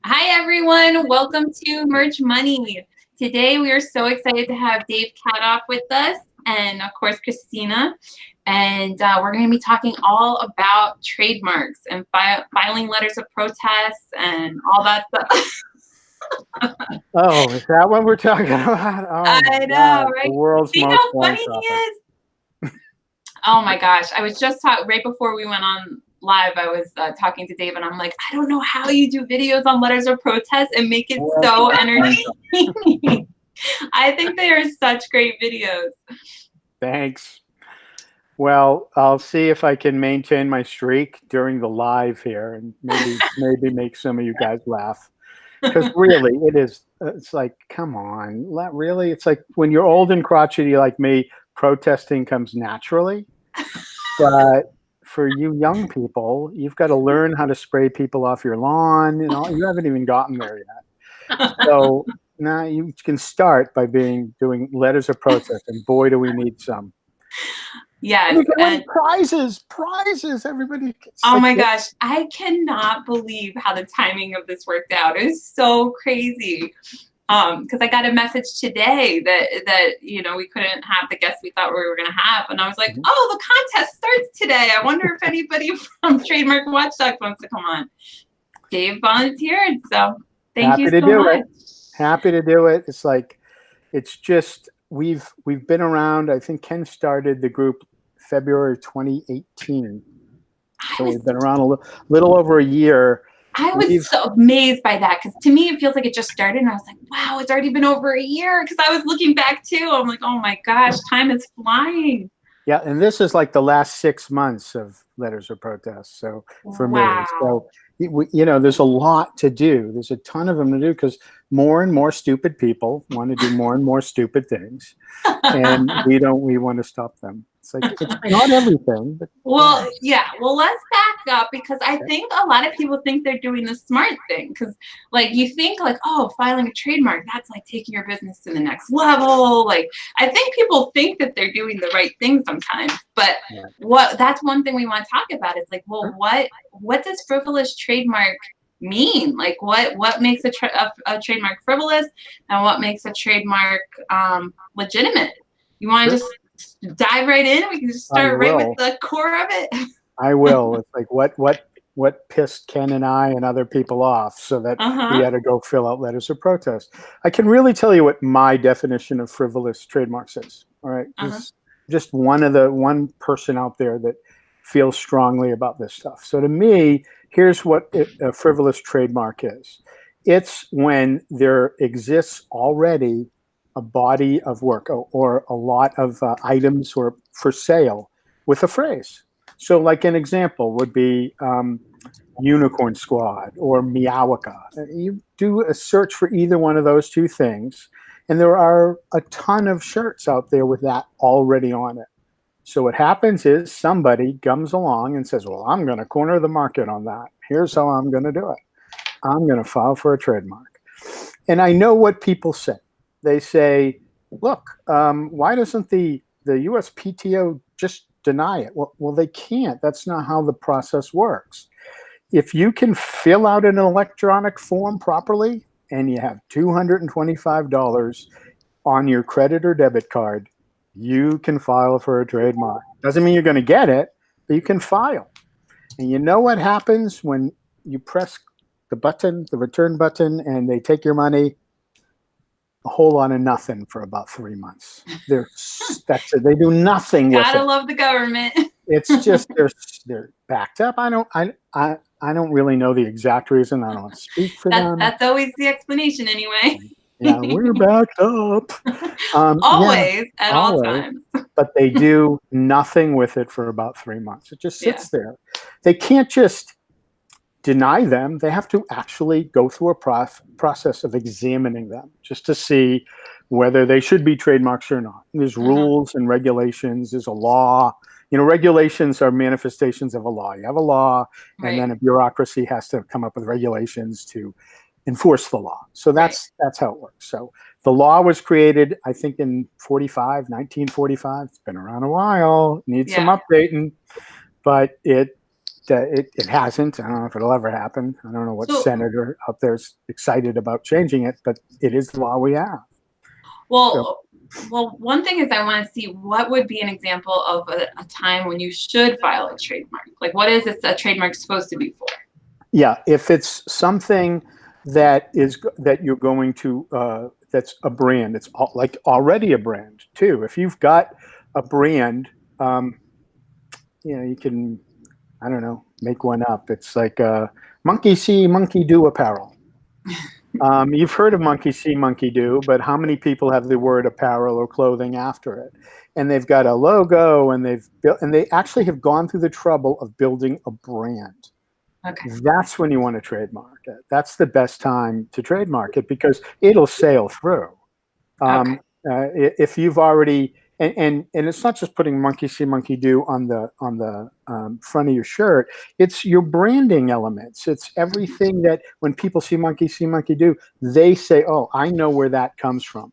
Hi, everyone. Welcome to Merch Money. Today, we are so excited to have Dave Cadoff with us and, of course, Christina. And we're going to be talking all about trademarks and filing letters of protest and all that stuff. Oh, is that what we're talking about? Oh my I know, God, the right? world's See most how boring funny he topic. is? Oh my gosh. I was just talking right before we went on live. I was talking to Dave and I'm like, I don't know how you do videos on letters of protest and make it World's so most boring topic. entertaining. I think they are such great videos. Thanks. Well, I'll see if I can maintain my streak during the live here and maybe make some of you guys laugh. Because really, it's like, come on, really? It's like when you're old and crotchety like me, protesting comes naturally. But for you young people, you've got to learn how to spray people off your lawn and all. You haven't even gotten there yet. So now you can start by doing letters of protest, and boy, do we need some. And Yes. you can win And prizes. Everybody, it's oh like, my gosh, I cannot believe how the timing of this worked out. It was so crazy. Because I got a message today that we couldn't have the guests we thought we were going to have, and I was like, oh, the contest starts today. I wonder if anybody from Trademark WatchDawgs wants to come on. Dave volunteered, so thank you happy to so do much. it. Happy to do it. It's like, it's just we've been around. I think Ken started the group February 2018, so we've been around a little over a year. I was so amazed by that because to me it feels like it just started, and I was like, wow, it's already been over a year. Because I was looking back too. I'm like, oh my gosh, time is flying. Yeah, and this is like the last 6 months of letters of protest. So for me, so there's a lot to do. There's a ton of them to do because more and more stupid people want to do more and more stupid things, and we want to stop them. It's like it's not everything, but Well, yeah. Well, let's back up because I think a lot of people think they're doing the smart thing because, like, you think like, oh, filing a trademark, that's like taking your business to the next level. Like, I think people think that they're doing the right thing sometimes, but that's one thing we want to talk about. It's like, well, what does frivolous trademark mean? Like, what makes a trademark frivolous, and what makes a trademark legitimate? You want to just dive right in? We can just start right with the core of it. I will. It's like what pissed Ken and I and other people off so that we had to go fill out letters of protest. I can really tell you what my definition of frivolous trademarks is. All right. Just one person out there that feels strongly about this stuff. So to me, here's what a frivolous trademark is. It's when there exists already a body of work or a lot of items or for sale with a phrase. So like an example would be Unicorn Squad or Meowika. You do a search for either one of those two things, and there are a ton of shirts out there with that already on it. So what happens is somebody comes along and says, well, I'm going to corner the market on that. Here's how I'm going to do it. I'm going to file for a trademark. And I know what people say. They say, look, why doesn't the USPTO just deny it? Well, they can't. That's not how the process works. If you can fill out an electronic form properly and you have $225 on your credit or debit card, you can file for a trademark. Doesn't mean you're going to get it, but you can file. And you know what happens when you press the button, the return button, and they take your money? A whole lot of nothing for about 3 months. That's it. They do nothing with it. Gotta love the government. It's just they're backed up. I don't really know the exact reason. I don't speak for them. That's always the explanation anyway. Yeah, we're backed up. Always, at all times. But they do nothing with it for about 3 months. It just sits there. They can't just deny them. They have to actually go through a process of examining them just to see whether they should be trademarks or not. And there's rules and regulations. There's a law. Regulations are manifestations of a law. You have a law, and then a bureaucracy has to come up with regulations to enforce the law. So that's how it works. So the law was created, I think, in 1945. It's been around a while. Needs some updating, but it it hasn't. I don't know if it'll ever happen. I don't know what senator out there's excited about changing it, but it is the law we have. Well, one thing is I want to see what would be an example of a time when you should file a trademark. Like, what is this a trademark supposed to be for? Yeah, if it's something that you're going to that's a brand, it's like already a brand too. If you've got a brand, you can, I don't know, make one up. It's like monkey see, monkey do apparel. You've heard of monkey see, monkey do, but how many people have the word apparel or clothing after it? And they've got a logo, and they actually have gone through the trouble of building a brand. Okay. That's when you want to trademark it. That's the best time to trademark it because it'll sail through. Okay. If you've already and it's not just putting monkey see, monkey do on the front of your shirt. It's your branding elements. It's everything that when people see, monkey do, they say, "Oh, I know where that comes from."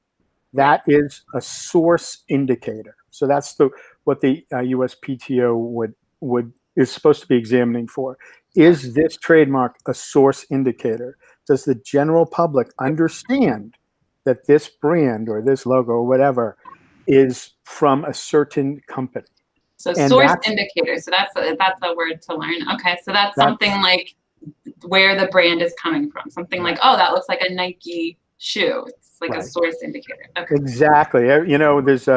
That is a source indicator. So that's what the USPTO is supposed to be examining for. Is this trademark a source indicator? Does the general public understand that this brand or this logo or whatever is from a certain company? So source indicator. So that's a word to learn. Okay, so that's something like where the brand is coming from. Something like, oh, that looks like a Nike shoe. It's like a source indicator. Okay. Exactly. There's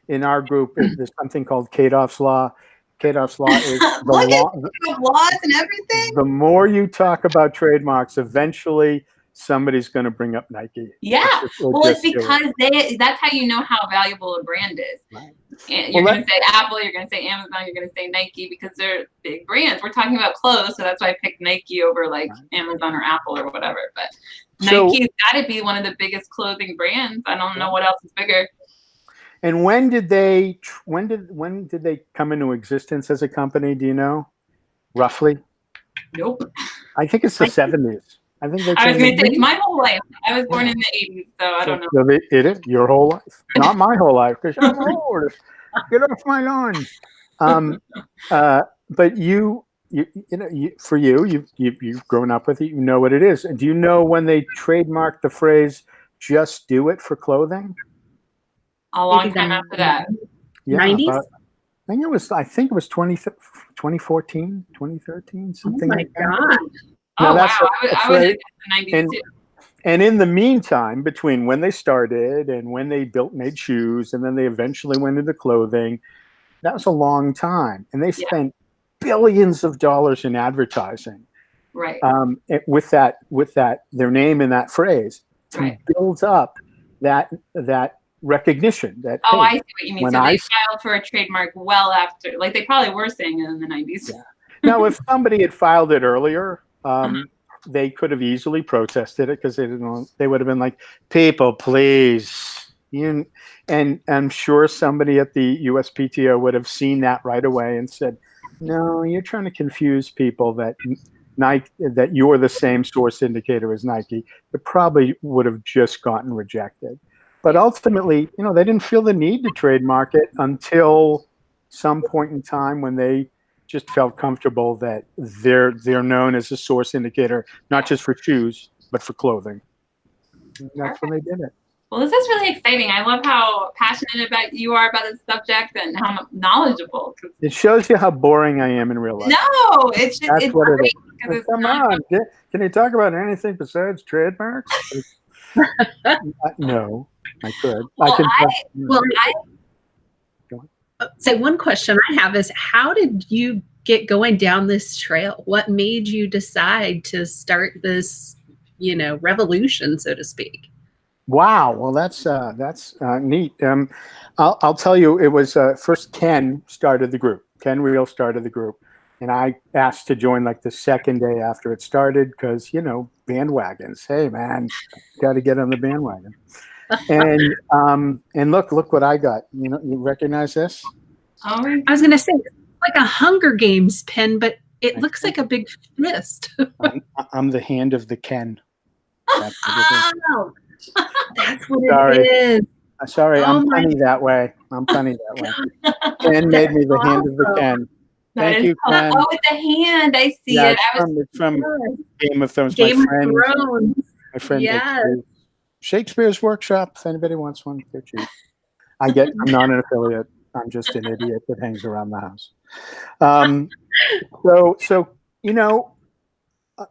in our group there's something called Cadoff's law. Cadoff's law is the laws and everything. The more you talk about trademarks, eventually somebody's going to bring up Nike. Yeah. It's because that's how you know how valuable a brand is. Right. And you're going to say Apple, you're going to say Amazon, you're going to say Nike because they're big brands. We're talking about clothes, so that's why I picked Nike over like Amazon or Apple or whatever. But Nike's got to be one of the biggest clothing brands. I don't know what else is bigger. And when did they come into existence as a company? Do you know, roughly? Nope. I think it's the 70s. I think I was going to say my whole life. I was born in the 80s, so I don't know. It is your whole life, not my whole life, because I'm old. Get off my lawn. But you've grown up with it. You know what it is. Do you know when they trademarked the phrase "just do it" for clothing? A long time after that. Yeah, 90s? I think it was 2014, 2013, something like that. Oh my God. Oh, wow. I was in the 90s too. And in the meantime, between when they started and when they made shoes, and then they eventually went into clothing, that was a long time. And they spent billions of dollars in advertising. Right. With their name in that phrase to build up that recognition that I see what you mean. So they filed for a trademark well after, like they probably were saying it in the 90s. Yeah. Now, if somebody had filed it earlier, they could have easily protested it because they would have been like, "People, please." And I'm sure somebody at the USPTO would have seen that right away and said, "No, you're trying to confuse people that Nike, that you're the same source indicator as Nike." It probably would have just gotten rejected. But ultimately, they didn't feel the need to trademark it until some point in time when they just felt comfortable that they're known as a source indicator, not just for shoes, but for clothing. And that's when they did it. Well, this is really exciting. I love how passionate you are about this subject and how knowledgeable. It shows you how boring I am in real life. No, it's what it is. Come on, can you talk about anything besides trademarks? No. I could. So one question I have is, how did you get going down this trail? What made you decide to start this, revolution, so to speak? Wow. Well, that's neat. I'll tell you, it was first Ken started the group. Ken Reel started the group. And I asked to join like the second day after it started because, bandwagons. Hey, man, got to get on the bandwagon. And look what I got. You recognize this? Oh, I was going to say, it's like a Hunger Games pin, but it looks like a big fist. I'm the hand of the Ken. That's what it is. Sorry, I'm punny that way. Ken made me the hand of the Ken. Thank you, cool. Ken. Oh, with the hand. I see it. It's from Game of Thrones. Game of Thrones. My friend Yes. Shakespeare's Workshop. If anybody wants one, they're cheap. I'm not an affiliate. I'm just an idiot that hangs around the house. So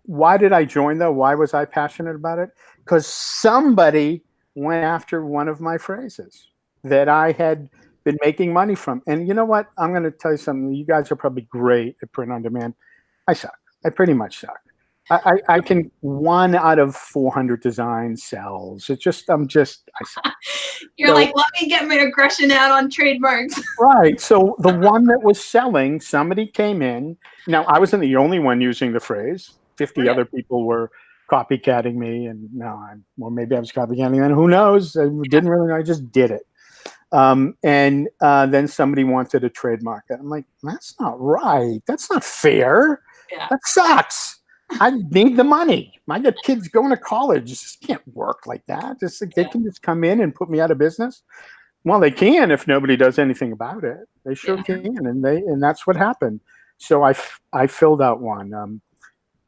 why did I join though? Why was I passionate about it? Because somebody went after one of my phrases that I had been making money from. And you know what? I'm going to tell you something. You guys are probably great at print on demand. I suck. I pretty much suck. I can 1 out of 400 designs sells. I suck. You're like, let me get my aggression out on trademarks. Right. So the one that was selling, somebody came in. Now, I wasn't the only one using the phrase. 50 other people were copycatting me. And maybe I was copycatting them. Who knows? I didn't really know. I just did it. And then somebody wanted a trademark. I'm like, that's not right. That's not fair. Yeah. That sucks. I need the money. I got kids going to college. It just can't work like that. They can just come in and put me out of business. Well, they can if nobody does anything about it. They sure can, and that's what happened. So I filled out one.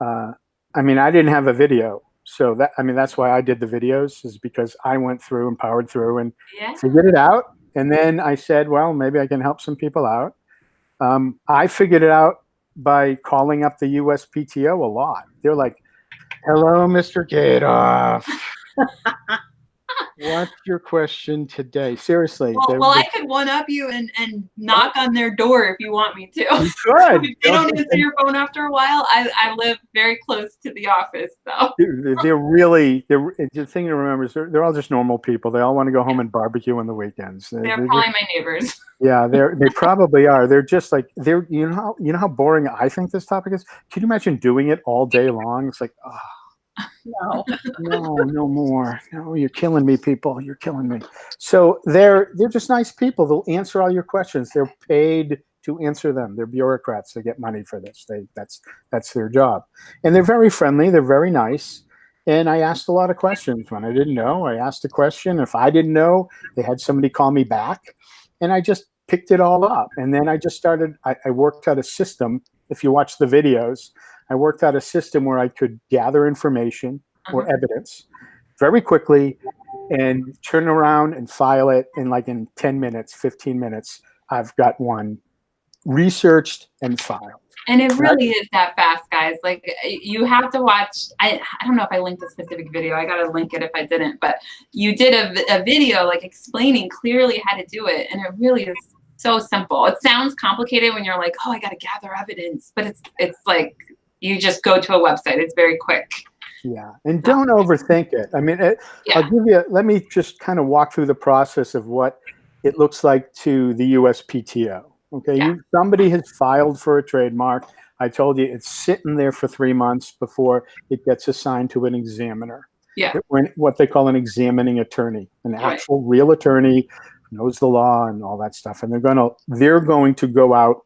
I didn't have a video, so that's why I did the videos, is because I went through and powered through and figured it out. And then I said, well, maybe I can help some people out. I figured it out by calling up the USPTO a lot. They're like, hello, Mr. Cadoff. What's your question today? Seriously. Well, I could one-up you and knock on their door if you want me to. You could. If they don't answer your phone after a while, I live very close to the office, though. The thing to remember is they're all just normal people. They all want to go home and barbecue on the weekends. They're probably my neighbors. Yeah, they probably are. They're just like, you know how boring I think this topic is? Can you imagine doing it all day long? It's like, No, no more. No, you're killing me, people. You're killing me. So they're just nice people. They'll answer all your questions. They're paid to answer them. They're bureaucrats. They get money for this. That's their job. And they're very friendly. They're very nice. And I asked a lot of questions. When I didn't know, I asked a question. If I didn't know, they had somebody call me back. And I just picked it all up. And then I just started, I worked out a system. If you watch the videos, I worked out a system where I could gather information or evidence very quickly and turn around and file it in 10 minutes, 15 minutes. I've got one researched and filed. And it really is that fast, guys. Like, you have to watch. I don't know if I linked a specific video. I got to link it if I didn't. But you did a video like explaining clearly how to do it. And it really is so simple. It sounds complicated when you're like, oh, I got to gather evidence. But it's like you just go to a website. It's very quick. Yeah. And don't overthink it. Let me just kind of walk through the process of what it looks like to the USPTO. Okay, somebody has filed for a trademark. I told you it's sitting there for 3 months before it gets assigned to an examiner. Yeah. What they call an examining attorney, an actual real attorney who knows the law and all that stuff. And they're going to go out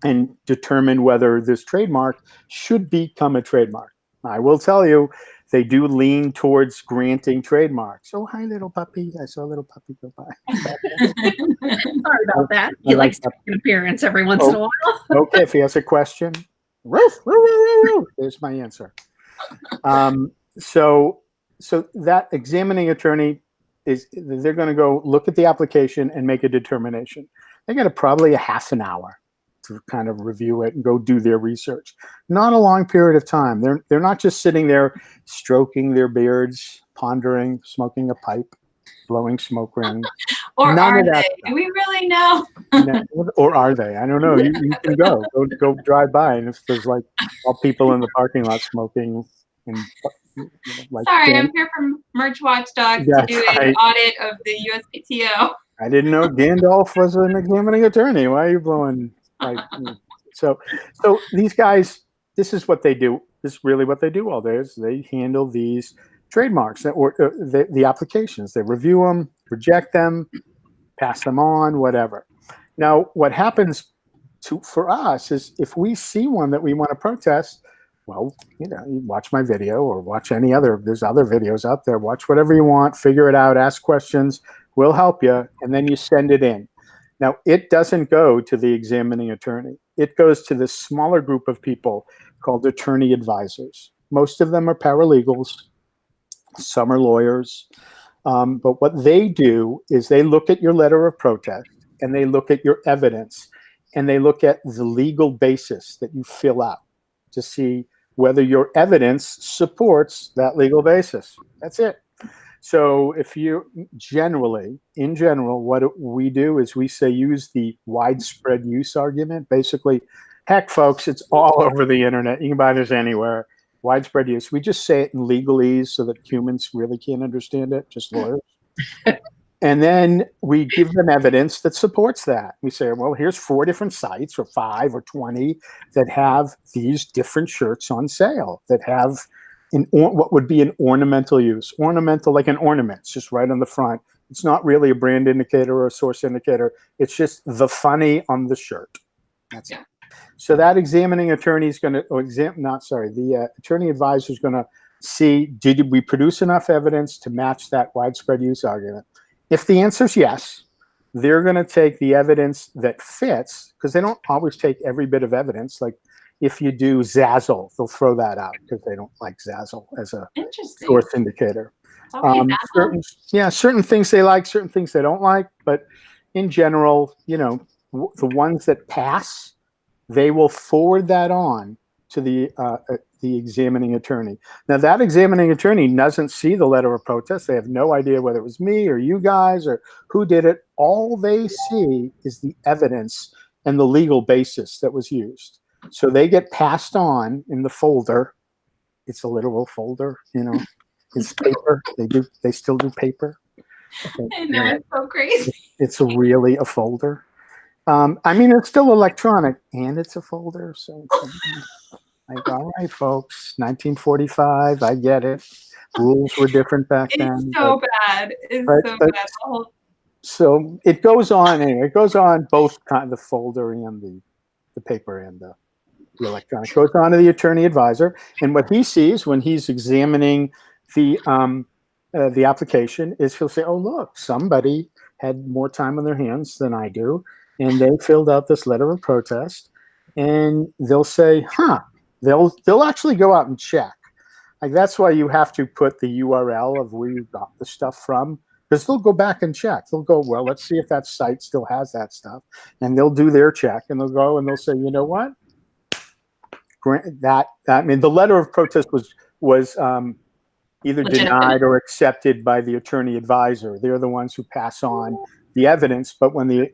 and determine whether this trademark should become a trademark. I will tell you, they do lean towards granting trademarks. Oh, hi, little puppy. I saw a little puppy go by. Sorry about that. He likes to make an appearance every once in a while. Okay, if he has a question, roof, roof, roof, roof, there's my answer. So that examining attorney they're going to go look at the application and make a determination. They got probably a half an hour to kind of review it and go do their research. Not a long period of time. They're not just sitting there stroking their beards, pondering, smoking a pipe, blowing smoke rings. Or are they? Do we really know? Or are they? I don't know. You can go drive by, and if there's like all people in the parking lot smoking, and sorry, I'm here from Merch WatchDawgs to do an audit of the USPTO. I didn't know Gandalf was an examining attorney. Why are you blowing? So these guys, this is what they do. This is really what they do all day. Is they handle these trademarks or the applications. They review them, reject them, pass them on, whatever. Now, what happens for us is if we see one that we want to protest, well, you watch my video or watch any other. There's other videos out there. Watch whatever you want, figure it out, ask questions. We'll help you, and then you send it in. Now, it doesn't go to the examining attorney. it goes to this smaller group of people called attorney advisors. Most of them are paralegals. Some are lawyers. But what they do is they look at your letter of protest and they look at your evidence and they look at the legal basis that you fill out to see whether your evidence supports that legal basis. That's it. So if you in general, what we do is we say use the widespread use argument. Basically, heck, folks, it's all over the internet. You can buy this anywhere. Widespread use. We just say it in legalese so that humans really can't understand it, just lawyers. And then we give them evidence that supports that. We say, well, here's 4 different sites or 5 or 20 that have these different shirts on sale that have what would be an ornamental use. Ornamental, like an ornament, it's just right on the front. It's not really a brand indicator or a source indicator. It's just the funny on the shirt. That's it. So that examining attorney is going to, the attorney advisor is going to see, did we produce enough evidence to match that widespread use argument? If the answer is yes, they're going to take the evidence that fits, because they don't always take every bit of evidence. Like if you do Zazzle, they'll throw that out because they don't like Zazzle as a source indicator. Certain things they like, certain things they don't like. But in general, the ones that pass, they will forward that on to the examining attorney. Now, that examining attorney doesn't see the letter of protest. They have no idea whether it was me or you guys or who did it. All they see is the evidence and the legal basis that was used. So they get passed on in the folder. It's a literal folder, It's paper. They still do paper. I know, it's so crazy. It's really a folder. It's still electronic, and it's a folder. So, like, all right, folks, 1945, I get it. Rules were different back then. It's so bad. So it goes on anyway. It goes on both the folder and the paper and the electronic. It goes on to the attorney advisor, and what he sees when he's examining the application is he'll say, "Oh, look, somebody had more time on their hands than I do. And they filled out this letter of protest," and they'll say, they'll actually go out and check. Like that's why you have to put the URL of where you got the stuff from, because they'll go back and check. They'll go, well, let's see if that site still has that stuff, and they'll do their check, and they'll go and they'll say, you know what? The letter of protest was either denied or accepted by the attorney advisor. They're the ones who pass on the evidence, but when the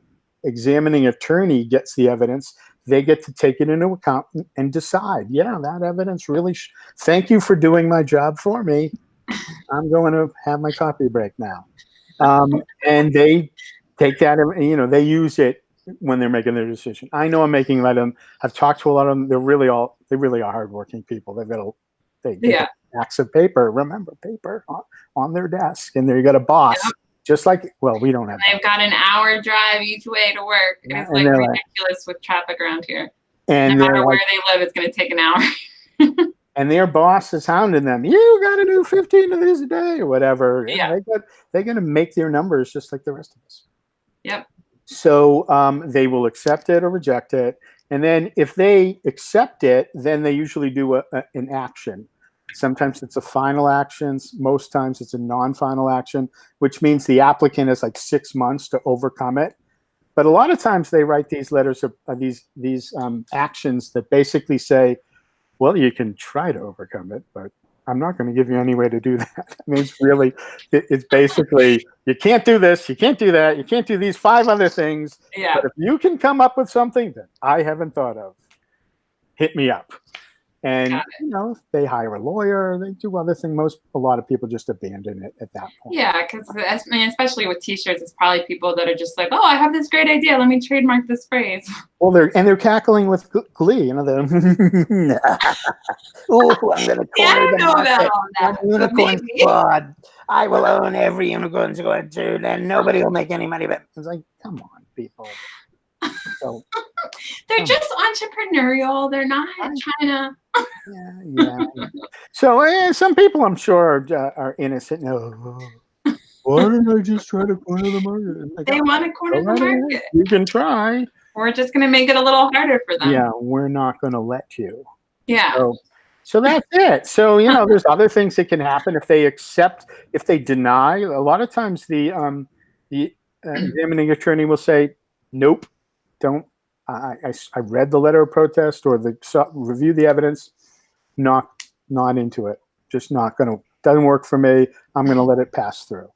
examining attorney gets the evidence, they get to take it into account and decide, that evidence really, thank you for doing my job for me. I'm going to have my coffee break now. And they take that, they use it when they're making their decision. I know I'm making light of them. I've talked to a lot of them. They really are hardworking people. They've got stacks of paper, remember, paper on their desk. And there you got a boss. Yep. Just like, we don't have. They've got an hour drive each way to work. It's like ridiculous with traffic around here. And no matter where they live, it's going to take an hour. And their boss is hounding them. You got to do 15 of these a day or whatever. Yeah. They're going to make their numbers just like the rest of us. Yep. So they will accept it or reject it. And then if they accept it, then they usually do an action. Sometimes it's a final action. Most times it's a non-final action, which means the applicant has like 6 months to overcome it. But a lot of times they write these letters of these actions that basically say, well, you can try to overcome it, but I'm not going to give you any way to do that. It's basically, you can't do this, you can't do that, you can't do these 5 other things. Yeah. But if you can come up with something that I haven't thought of, hit me up. And they hire a lawyer, they do other things. A lot of people just abandon it at that point. Yeah, because especially with T-shirts, it's probably people that are just like, oh, I have this great idea, let me trademark this phrase. Well, they're cackling with glee, I'm gonna corner the market. Unicorn squad. I will own every unicorn squad too, and nobody will make any money. But it's like, come on, people. So, they're just entrepreneurial. They're not trying to. Yeah. So some people, I'm sure, are innocent. No, why didn't I just try to corner the market? They want to corner the market. You can try. We're just going to make it a little harder for them. Yeah, we're not going to let you. Yeah. So that's it. So, there's other things that can happen if they accept, if they deny. A lot of times the examining attorney will say, nope, don't. I read the letter of protest or review the evidence, not into it. Just not going to, doesn't work for me. I'm going to let it pass through.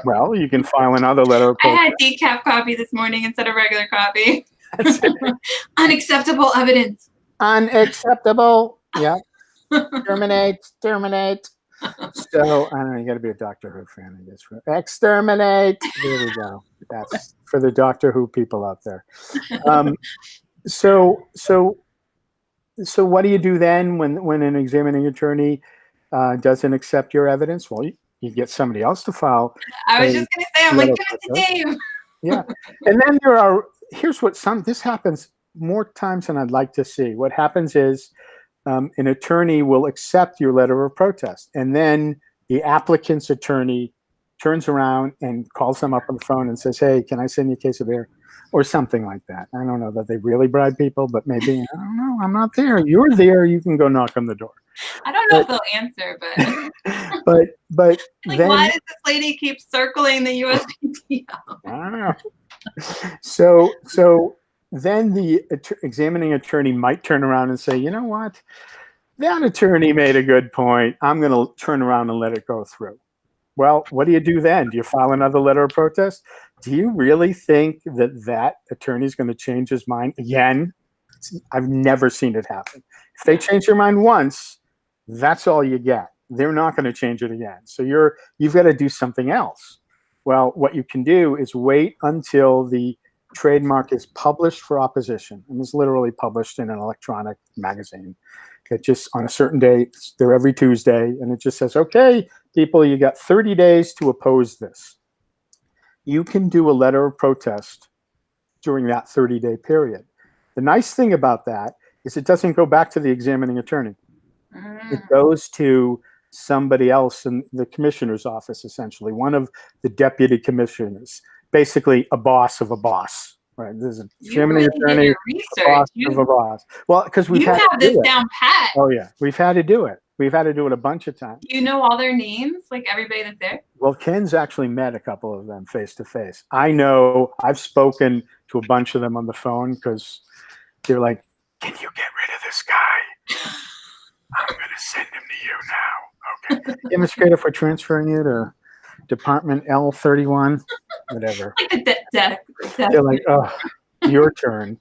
Well, you can file another letter of protest. I had decaf coffee this morning instead of regular coffee. Unacceptable evidence. Unacceptable. Yeah. Terminate. So, I don't know, you got to be a Doctor Who fan, I guess. Exterminate. There we go. That's for the Doctor Who people out there. So what do you do then when an examining attorney doesn't accept your evidence? Well, you get somebody else to file. I was just going to say, I'm like, give it to Dave. Yeah. And then this happens more times than I'd like to see. What happens is an attorney will accept your letter of protest, and then the applicant's attorney turns around and calls them up on the phone and says, hey, can I send you a case of beer? Or something like that. I don't know that they really bribe people, but maybe, I don't know, I'm not there. You're there. You can go knock on the door. I don't know if they'll answer, but like, then, why does this lady keep circling the USPTO? I don't know. So then the examining attorney might turn around and say, you know what? That attorney made a good point. I'm going to turn around and let it go through. Well, what do you do then? Do you file another letter of protest? Do you really think that attorney is going to change his mind again? I've never seen it happen. If they change their mind once, that's all you get. They're not going to change it again. So you've got to do something else. Well, what you can do is wait until the trademark is published for opposition, and it's literally published in an electronic magazine. It just on a certain date, they're every Tuesday, and it just says, okay, people, you got 30 days to oppose this. You can do a letter of protest during that 30-day period. The nice thing about that is it doesn't go back to the examining attorney. It goes to somebody else in the commissioner's office, essentially, one of the deputy commissioners, basically a boss of a boss. Right, there's a examining attorney, boss of a boss. Well, because we've had have this down pat. Oh yeah, we've had to do it. We've had to do it a bunch of times. You know all their names, like everybody that's there? Well, Ken's actually met a couple of them face to face. I know I've spoken to a bunch of them on the phone because they're like, can you get rid of this guy? I'm going to send him to you now. Okay. Yeah, Mr. Cadoff, we're transferring you to Department L31, whatever. Like the They're like, oh, your turn.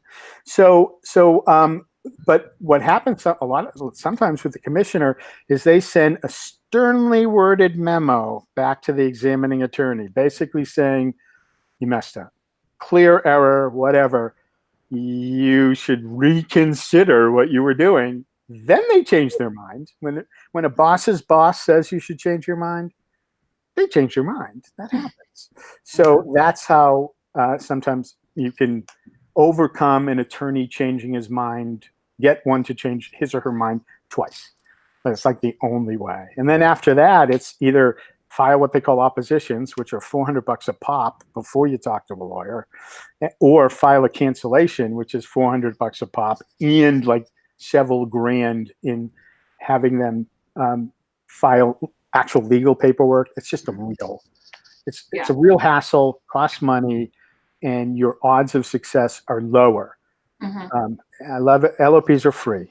But what happens sometimes with the commissioner is they send a sternly worded memo back to the examining attorney, basically saying, you messed up, clear error, whatever. You should reconsider what you were doing. Then they change their mind. When a boss's boss says you should change your mind, they change your mind. That happens. So that's how sometimes you can overcome an attorney changing his mind, get one to change his or her mind twice. But it's like the only way. And then after that, it's either file what they call oppositions, which are $400 a pop before you talk to a lawyer, or file a cancellation, which is $400 a pop, and like several grand in having them file actual legal paperwork. It's just a real hassle, costs money, and your odds of success are lower. I love it. LOPs are free.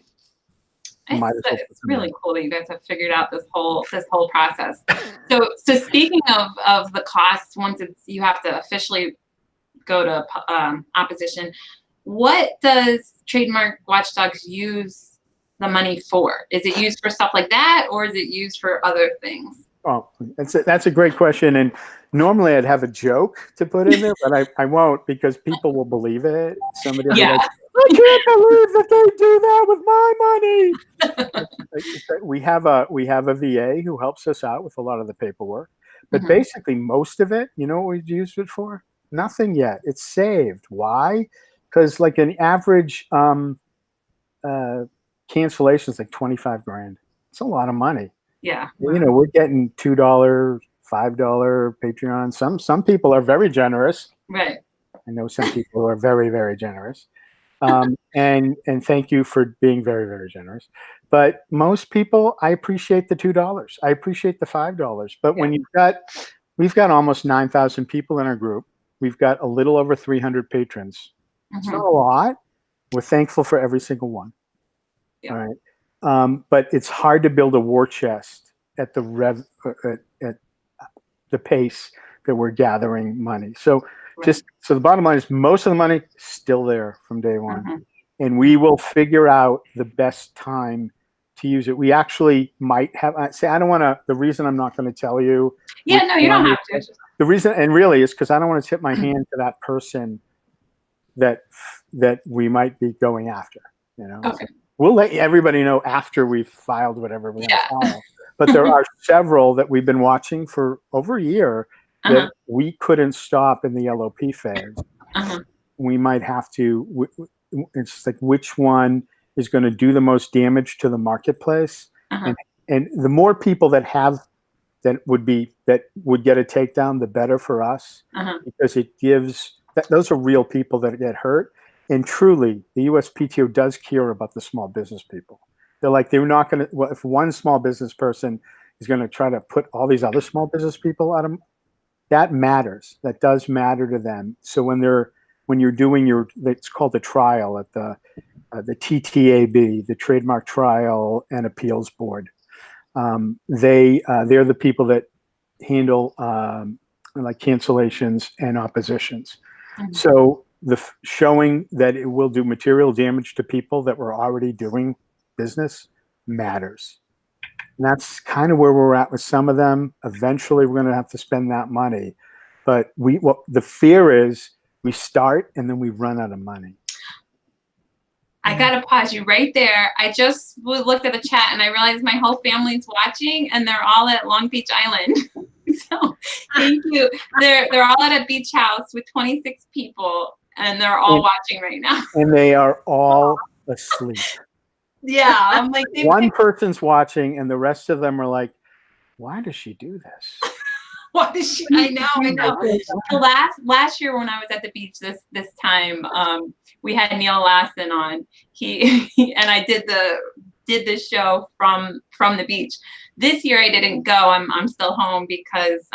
It's really cool that you guys have figured out this whole process. So speaking of the costs, once you have to officially go to opposition, what does Trademark WatchDawgs use the money for? Is it used for stuff like that, or is it used for other things? Oh, that's a great question. And normally I'd have a joke to put in there, but I won't, because people will believe it. Somebody will be like, I can't believe that they do that with my money. we have a VA who helps us out with a lot of the paperwork, but basically most of it, you know what we've used it for? Nothing yet. It's saved. Why? Because like an average cancellation is like 25 grand. It's a lot of money. Yeah. You know, we're getting $2, $5 Patreon. Some people are very generous. Right. I know some people who are very, very generous. And thank you for being very, very generous. But most people, I appreciate the $2. I appreciate the $5. But when we've got almost 9,000 people in our group. We've got a little over 300 patrons. It's not a lot. We're thankful for every single one. All right. But it's hard to build a war chest at the at the pace that we're gathering money. So so the bottom line is most of the money still there from day one. And we will figure out the best time to use it. We actually might have, I don't want to, the reason I'm not going to tell you. Yeah, no, you don't have to. The reason, and really, is because I don't want to tip my hand to that person that we might be going after. You know, okay. We'll let everybody know after we've filed whatever we're going to file. But there are several that we've been watching for over a year that we couldn't stop in the LOP phase. We might have to. It's just like which one is going to do the most damage to the marketplace, and the more people that would get a takedown, the better for us, because it gives those are real people that get hurt. And truly, the USPTO does care about the small business people. They're not going to. Well, if one small business person is going to try to put all these other small business people out of, that matters. That does matter to them. So when you're doing it's called the trial at the TTAB, the Trademark Trial and Appeals Board. They're the people that handle like cancellations and oppositions. So showing that it will do material damage to people that were already doing business matters. And that's kind of where we're at with some of them. Eventually, we're going to have to spend that money. But the fear is we start and then we run out of money. I got to pause you right there. I just looked at the chat and I realized my whole family's watching and they're all at Long Beach Island. So thank you. They're all at a beach house with 26 people and they're all watching right now. And they are all asleep. Yeah. I'm like, one person's watching and the rest of them are like, why does she do this? Why does she? I know. So last year when I was at the beach this time, we had Neil Lassen on. He and I did the show from the beach. This year I didn't go. I'm still home because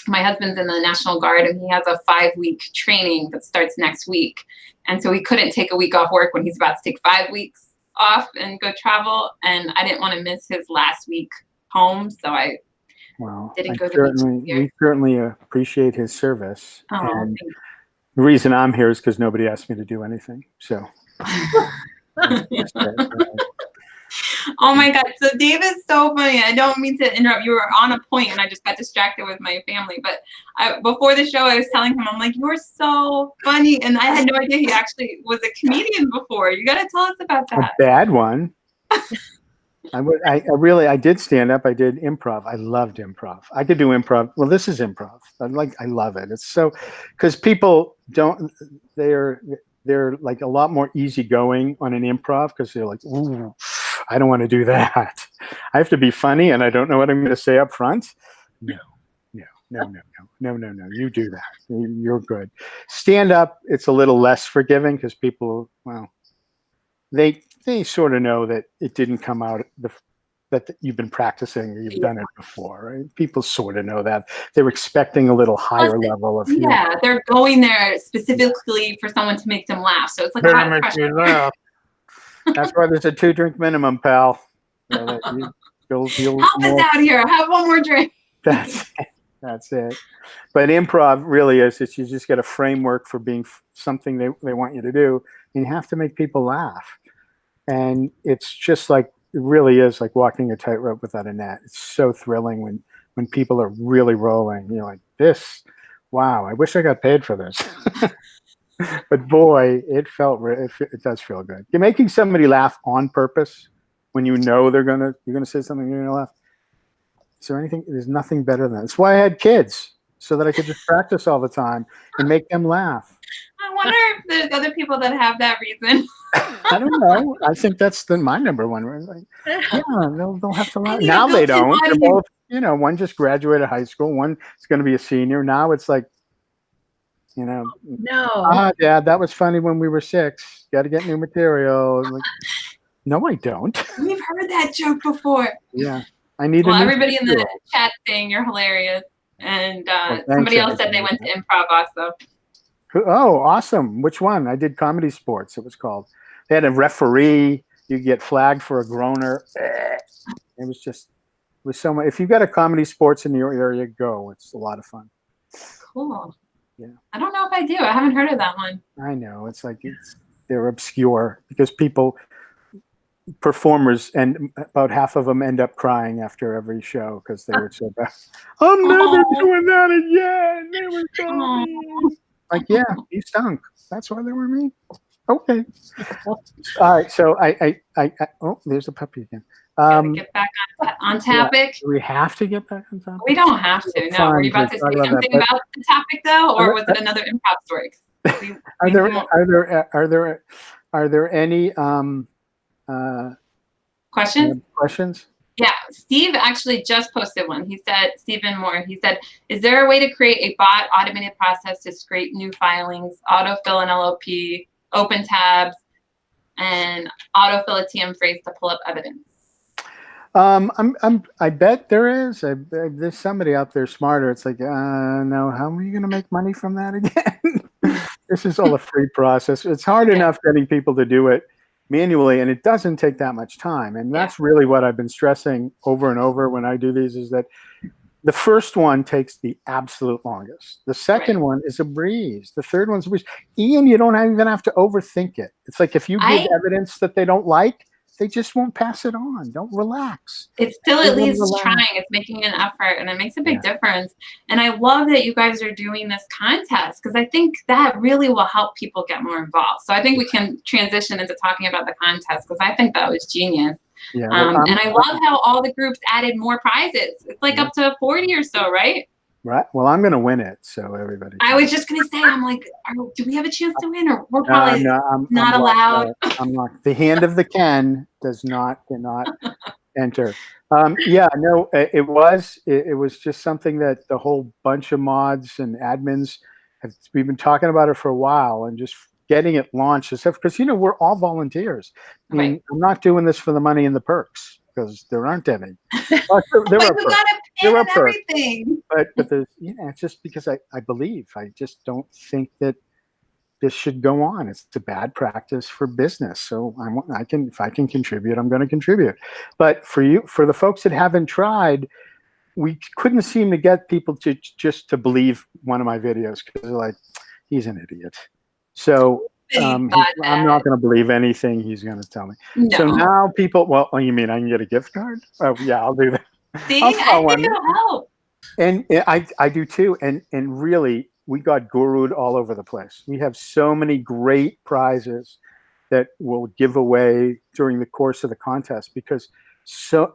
my husband's in the National Guard and he has a 5-week training that starts next week. And so he couldn't take a week off work when he's about to take 5 weeks off and go travel. And I didn't want to miss his last week home, so I didn't go to the beach this year. We certainly appreciate his service. Oh, and the reason I'm here is because nobody asked me to do anything. So. Oh my God. So Dave is so funny. I don't mean to interrupt. You were on a point and I just got distracted with my family. But before the show, I was telling him, I'm like, you were so funny. And I had no idea he actually was a comedian before. You got to tell us about that. A bad one. I did stand up. I did improv. I loved improv. I could do improv. Well, this is improv. I love it. It's so, because people they're like a lot more easygoing on an improv because they're like, ooh, I don't want to do that. I have to be funny and I don't know what I'm going to say up front. No. You do that. You're good. Stand up, it's a little less forgiving because people, they sort of know that it didn't come out that you've been practicing or you've done it before, right? People sort of know that. They're expecting a little higher level of humor. Yeah, they're going there specifically for someone to make them laugh. So it's like a make you laugh. That's why there's a 2-drink minimum, pal. So you'll help us out here. Have one more drink. That's it. But improv really is. You just get a framework for being something they want you to do, and you have to make people laugh. And it's just like, it really is like walking a tightrope without a net. It's so thrilling when people are really rolling. You're like, wow, I wish I got paid for this. But boy, it does feel good. You're making somebody laugh on purpose when you know you're gonna say something you're gonna laugh. Is there anything? There's nothing better than that. That's why I had kids, so that I could just practice all the time and make them laugh. I wonder if there's other people that have that reason. I don't know. I think that's my number one. Like, yeah, they'll have to laugh. Now they don't. They're both, one just graduated high school. One is going to be a senior. Now it's like, You know, No. Dad, that was funny when we were 6. Got to get new material. Like, no, I don't. We've heard that joke before. Yeah, I need. Well, everybody in the chat saying you're hilarious, and somebody else said they went to improv also. Oh, awesome! Which one? I did comedy sports. It was called. They had a referee. You get flagged for a groaner. It was so much. If you've got a comedy sports in your area, go. It's a lot of fun. Cool. Yeah. I don't know if I do. I haven't heard of that one. I know. It's like they're obscure because performers, and about half of them end up crying after every show because they were so bad. I'm never doing that again. They were so mean. Like, yeah, you stunk. That's why they were mean. Okay. All right. So I oh, there's a puppy again. Get back on topic. Do we have to get back on topic? We don't have to. No. Were you about to say something about the topic though, or was it another improv story? Are there any questions? Questions? Yeah, Steve actually just posted one. He said, Stephen Moore, he said, is there a way to create a bot automated process to scrape new filings, autofill an LOP, open tabs, and autofill a TM phrase to pull up evidence? I bet there is. There's somebody out there smarter. It's like, no, how are you going to make money from that again? This is all a free process. It's hard enough getting people to do it manually, and it doesn't take that much time. And that's really what I've been stressing over and over when I do these, is that the first one takes the absolute longest. The second one is a breeze. The third one's a breeze. Ian, you don't even have to overthink it. It's like if you give evidence that they don't like, they just won't pass it on. Don't relax. It's still at least trying. It's making an effort, and it makes a big difference. And I love that you guys are doing this contest, because I think that really will help people get more involved. So I think we can transition into talking about the contest, because I think that was genius. Yeah, and I love how all the groups added more prizes. It's like up to 40 or so, right? Right. Well, I'm going to win it, so everybody. I was just going to say, I'm like, do we have a chance to win, or we're probably not allowed? I'm not. The hand of the Ken does not enter. Yeah, no, it was just something that the whole bunch of mods and admins we've been talking about it for a while, and just getting it launched, because we're all volunteers. I mean, I'm not doing this for the money and the perks, because there aren't any. There are everything. But there's, it's just because I believe. I just don't think that this should go on. It's a bad practice for business. So if I can contribute, I'm going to contribute. But for the folks that haven't tried, we couldn't seem to get people to believe one of my videos, because they're like, he's an idiot. So I'm not going to believe anything he's going to tell me. No. So now people, you mean I can get a gift card? Oh yeah, I'll do that. See, I think it'll help. And I do too. And really, we got gurued all over the place. We have so many great prizes that we'll give away during the course of the contest, because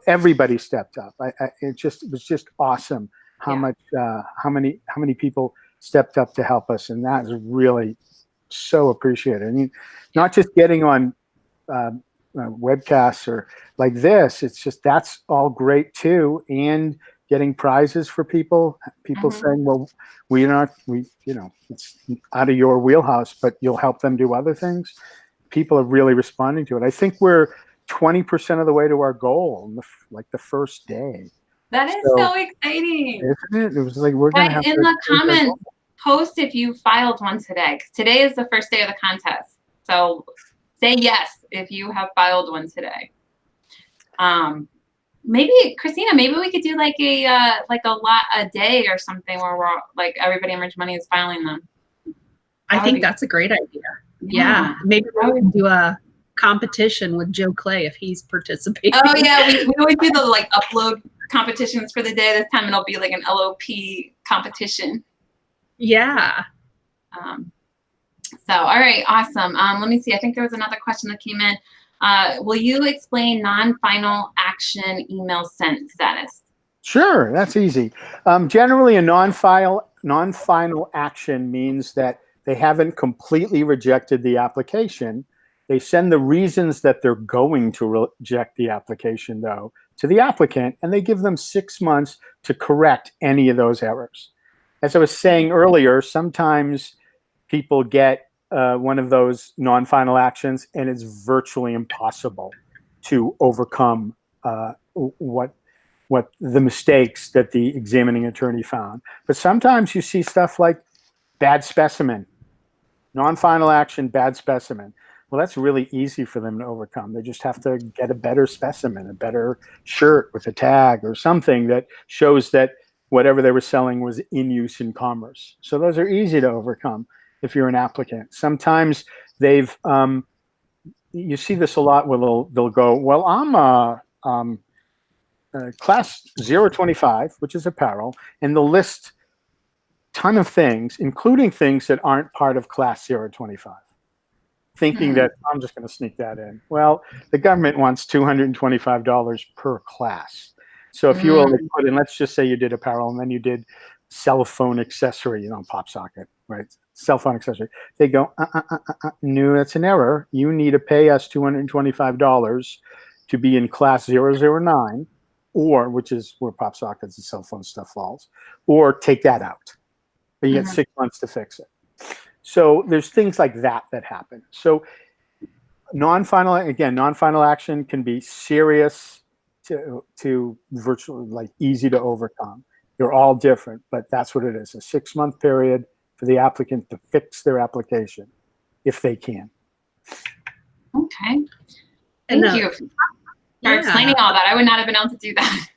everybody stepped up. It was just awesome how many people stepped up to help us, and that is really so appreciated. I mean, not just getting on webcasts or like this, it's just, that's all great too, and getting prizes for people saying, well, it's out of your wheelhouse, but you'll help them do other things. People are really responding to it. I think we're 20% of the way to our goal in the first day. That is so exciting, isn't it? It was like, we're going to have in the comments, post if you filed one today, because today is the first day of the contest. So say yes if you have filed one today. Maybe Christina, maybe we could do like a lot a day or something, where we're like, everybody in Rich Money is filing them. I think that's a great idea. Yeah. Maybe we can do a competition with Joe Clay if he's participating. Oh yeah, we always do the upload competitions for the day. This time it'll be like an LOP competition. Yeah. So, all right, awesome. Let me see. I think there was another question that came in. Will you explain non-final action email sent status? Sure, that's easy. Generally, a non-final action means that they haven't completely rejected the application. They send the reasons that they're going to reject the application, though, to the applicant, and they give them 6 months to correct any of those errors. As I was saying earlier, sometimes people get one of those non-final actions, and it's virtually impossible to overcome what the mistakes that the examining attorney found. But sometimes you see stuff like bad specimen, non-final action, bad specimen. Well, that's really easy for them to overcome. They just have to get a better specimen, a better shirt with a tag or something that shows that whatever they were selling was in use in commerce. So those are easy to overcome if you're an applicant. Sometimes they've, you see this a lot where they'll go, well, I'm a class 025, which is apparel, and they'll list a ton of things, including things that aren't part of class 025, thinking that I'm just going to sneak that in. Well, the government wants $225 per class. So if you only put in, let's just say you did apparel and then you did cell phone accessory, pop socket, right? Cell phone accessory. They go, no, that's an error. You need to pay us $225 to be in class 009, or which is where pop sockets and cell phone stuff falls, or take that out. But you get 6 months to fix it. So there's things like that happen. So non-final action can be serious to virtually like easy to overcome. They're all different, but that's what it is. A 6-month period for the applicant to fix their application if they can. Okay. Thank you for explaining all that. I would not have been able to do that.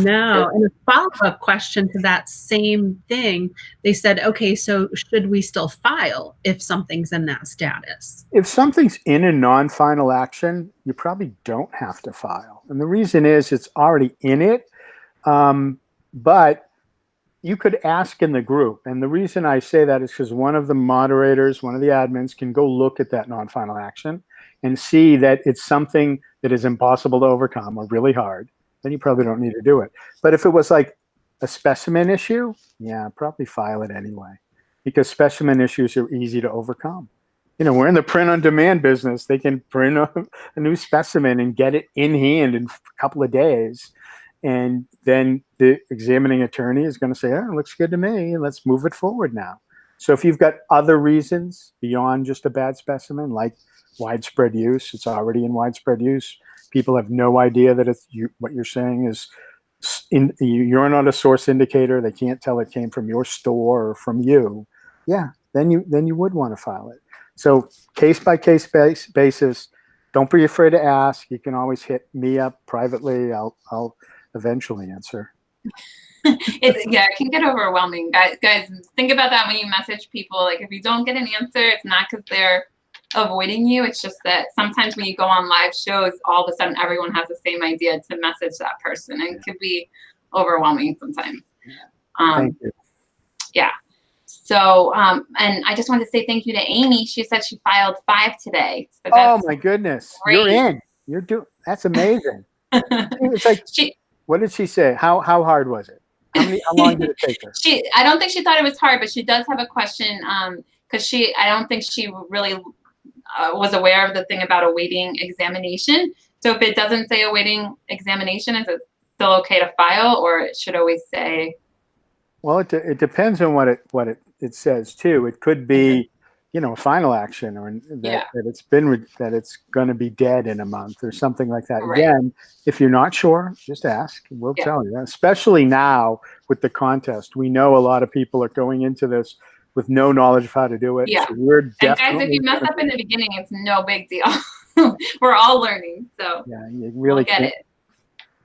No. And a follow-up question to that same thing, they said, okay, so should we still file if something's in that status? If something's in a non-final action, you probably don't have to file. And the reason is it's already in it. But you could ask in the group. And the reason I say that is because one of the moderators, one of the admins can go look at that non-final action and see that it's something that is impossible to overcome or really hard. Then you probably don't need to do it. But if it was like a specimen issue, yeah, probably file it anyway, because specimen issues are easy to overcome. We're in the print on demand business. They can print a new specimen and get it in hand in a couple of days. And then the examining attorney is going to say, oh, it looks good to me. Let's move it forward now. So if you've got other reasons beyond just a bad specimen, like widespread use, it's already in widespread use. People have no idea that what you're saying is you're not a source indicator. They can't tell it came from your store or from you. Yeah, then you would want to file it. So case by case basis. Don't be afraid to ask. You can always hit me up privately. I'll eventually answer. It can get overwhelming. Guys, think about that when you message people. Like if you don't get an answer, it's not because they're avoiding you. It's just that sometimes when you go on live shows, all of a sudden everyone has the same idea to message that person, and it could be overwhelming sometimes. Thank you. Yeah. So, and I just wanted to say thank you to Amy. She said she filed 5 today. So oh my goodness. Great. You're in. That's amazing. It's like, what did she say? How hard was it? How long did it take her? I don't think she thought it was hard, but she does have a question because I don't think she really was aware of the thing about awaiting examination. So if it doesn't say awaiting examination, is it still okay to file, or it should always say? Well, it depends on what it says too. It could be, a final action, or that it's going to be dead in a month or something like that. Right. Again, if you're not sure, just ask. We'll tell you. Especially now with the contest, we know a lot of people are going into this with no knowledge of how to do it. Yeah. So we're and guys, if you mess up in the beginning, it's no big deal. We're all learning. So yeah, you really get it.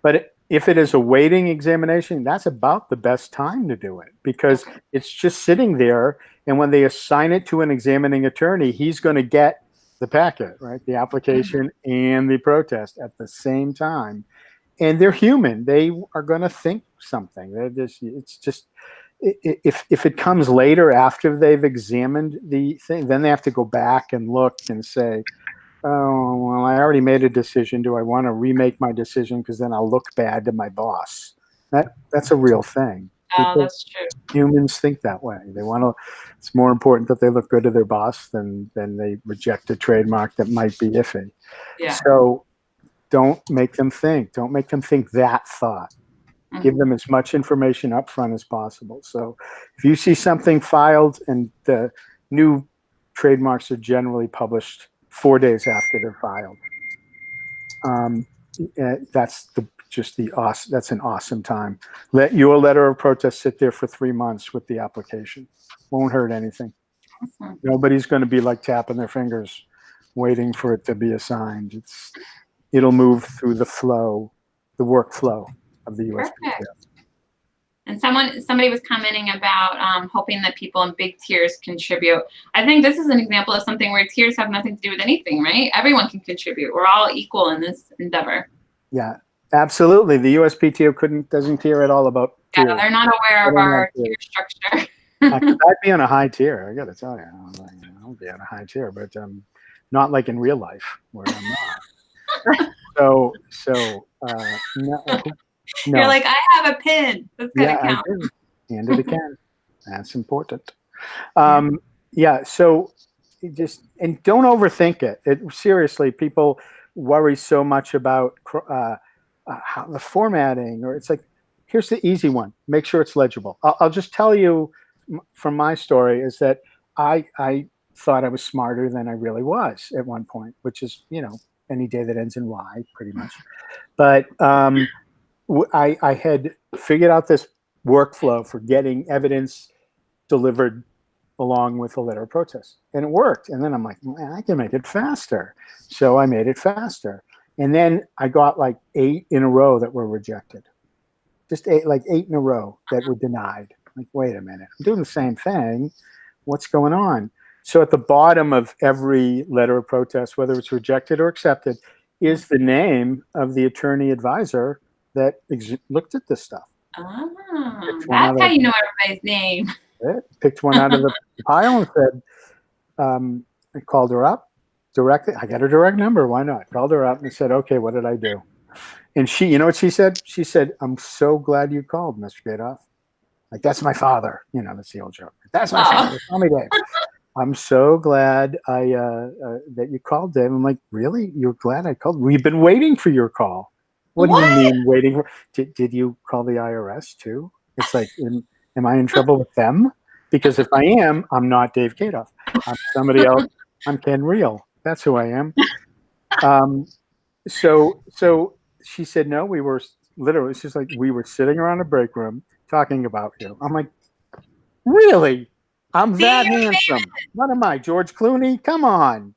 But if it is a waiting examination, that's about the best time to do it, because it's just sitting there. And when they assign it to an examining attorney, he's going to get the packet, right? The application and the protest at the same time. And they're human. They are going to think something. It's just, if it comes later after they've examined the thing, then they have to go back and look and say, oh, well, I already made a decision. Do I want to remake my decision? Because then I'll look bad to my boss. That's a real thing. Oh, that's true. Humans think that way. They want to. It's more important that they look good to their boss than they reject a trademark that might be iffy. Yeah. So don't make them think. Don't make them think that thought. Give them as much information up front as possible. So if you see something filed, and the new trademarks are generally published 4 days after they're filed, that's that's an awesome time. Let your letter of protest sit there for 3 months with the application. Won't hurt anything. Awesome. Nobody's going to be like tapping their fingers waiting for it to be assigned. It'll move through the workflow of the USPTO. Perfect. And somebody was commenting about hoping that people in big tiers contribute. I think this is an example of something where tiers have nothing to do with anything, right? Everyone can contribute. We're all equal in this endeavor. Yeah, absolutely. The USPTO doesn't care at all about tiers. Yeah, they're not aware of our tier structure. I'd be on a high tier, I got to tell you. I'll be on a high tier, but not like in real life where I'm not. No. You're like, I have a pin. That's gonna count. I do. Hand it again. That's important. Yeah. So and don't overthink it. Seriously, people worry so much about how the formatting, or it's like, here's the easy one. Make sure it's legible. I'll just tell you from my story is that I thought I was smarter than I really was at one point, which is, any day that ends in Y, pretty much. But I had figured out this workflow for getting evidence delivered along with a letter of protest, and it worked. And then I'm like, man, I can make it faster. So I made it faster. And then I got like 8 in a row that were rejected. Just 8 in a row that were denied. Like, wait a minute, I'm doing the same thing. What's going on? So at the bottom of every letter of protest, whether it's rejected or accepted, is the name of the attorney advisor that looked at this stuff. That's how you know everybody's name. Picked one out of the pile and said, I called her up directly. I got her direct number. Why not? Called her up and said, okay, what did I do? And she, you know what she said? She said, I'm so glad you called, Mr. Cadoff. Like, that's my father. That's the old joke. That's my father. Call me Dave. I'm so glad that you called, Dave. I'm like, really? You're glad I called? We've been waiting for your call. What do you mean waiting for? Did you call the IRS too? It's like, am I in trouble with them? Because if I am, I'm not Dave Cadoff. I'm somebody else. I'm Ken Real. That's who I am. So she said, no, we were literally, she's like, we were sitting around a break room talking about you. I'm like, really? I'm that handsome. What am I, George Clooney? Come on.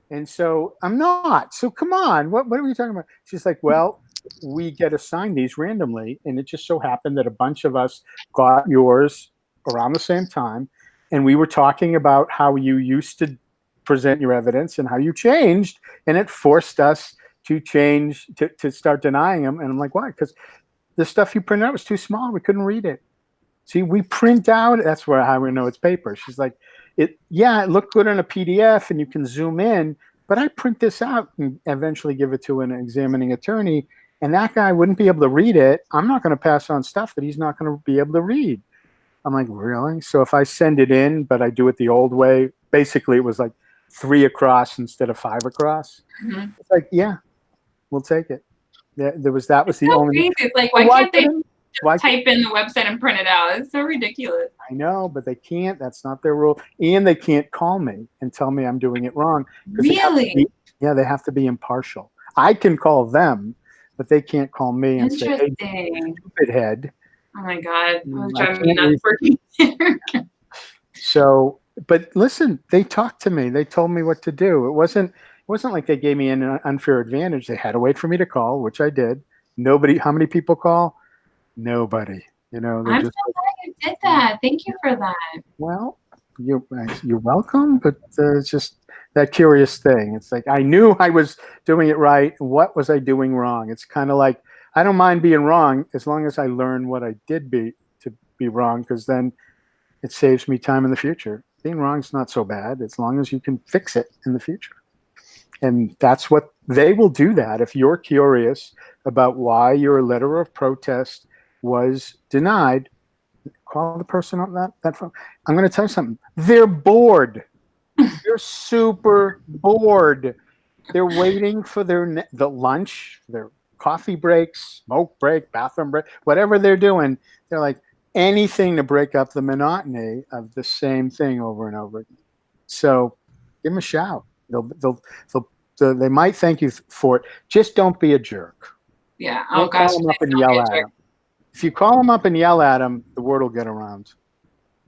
And so I'm not. So come on. What are we talking about? She's like, well, we get assigned these randomly, and it just so happened that a bunch of us got yours around the same time, and we were talking about how you used to present your evidence and how you changed, and it forced us to change, to start denying them. And I'm like, why? Because the stuff you printed out was too small. We couldn't read it. See, we print out, that's how we know it's paper. She's like, it looked good on a PDF and you can zoom in, but I print this out and eventually give it to an examining attorney, and that guy wouldn't be able to read it. I'm not going to pass on stuff that he's not going to be able to read. I'm like, really? So if I send it in, but I do it the old way, basically it was like 3 across instead of 5 across. Mm-hmm. It's like, yeah, we'll take it. Yeah, that was the only. It's like, why can't they type in the website and print it out? It's so ridiculous. I know, but they can't. That's not their rule. And they can't call me and tell me I'm doing it wrong. Really? They have to be impartial. I can call them, but they can't call me and say, hey, stupid head. Oh my God. I'm driving me nuts working here. So, but listen, they talked to me. They told me what to do. It wasn't like they gave me an unfair advantage. They had to wait for me to call, which I did. Nobody, how many people call? Nobody. I'm so glad you did that. Thank you for that. Well, you're welcome, but it's just that curious thing. It's like, I knew I was doing it right. What was I doing wrong? It's kind of like, I don't mind being wrong as long as I learn what I did to be wrong, because then it saves me time in the future. Being wrong is not so bad as long as you can fix it in the future. And that's what they will do. That if you're curious about why your letter of protest was denied, call the person on that phone. I'm going to tell you something. They're bored. They're super bored. They're waiting for the lunch, their coffee breaks, smoke break, bathroom break, whatever they're doing, they're like anything to break up the monotony of the same thing over and over again. So give them a shout. They might thank you for it. Just don't be a jerk. Yeah. Don't call them up and yell at them. If you call them up and yell at them, the word will get around.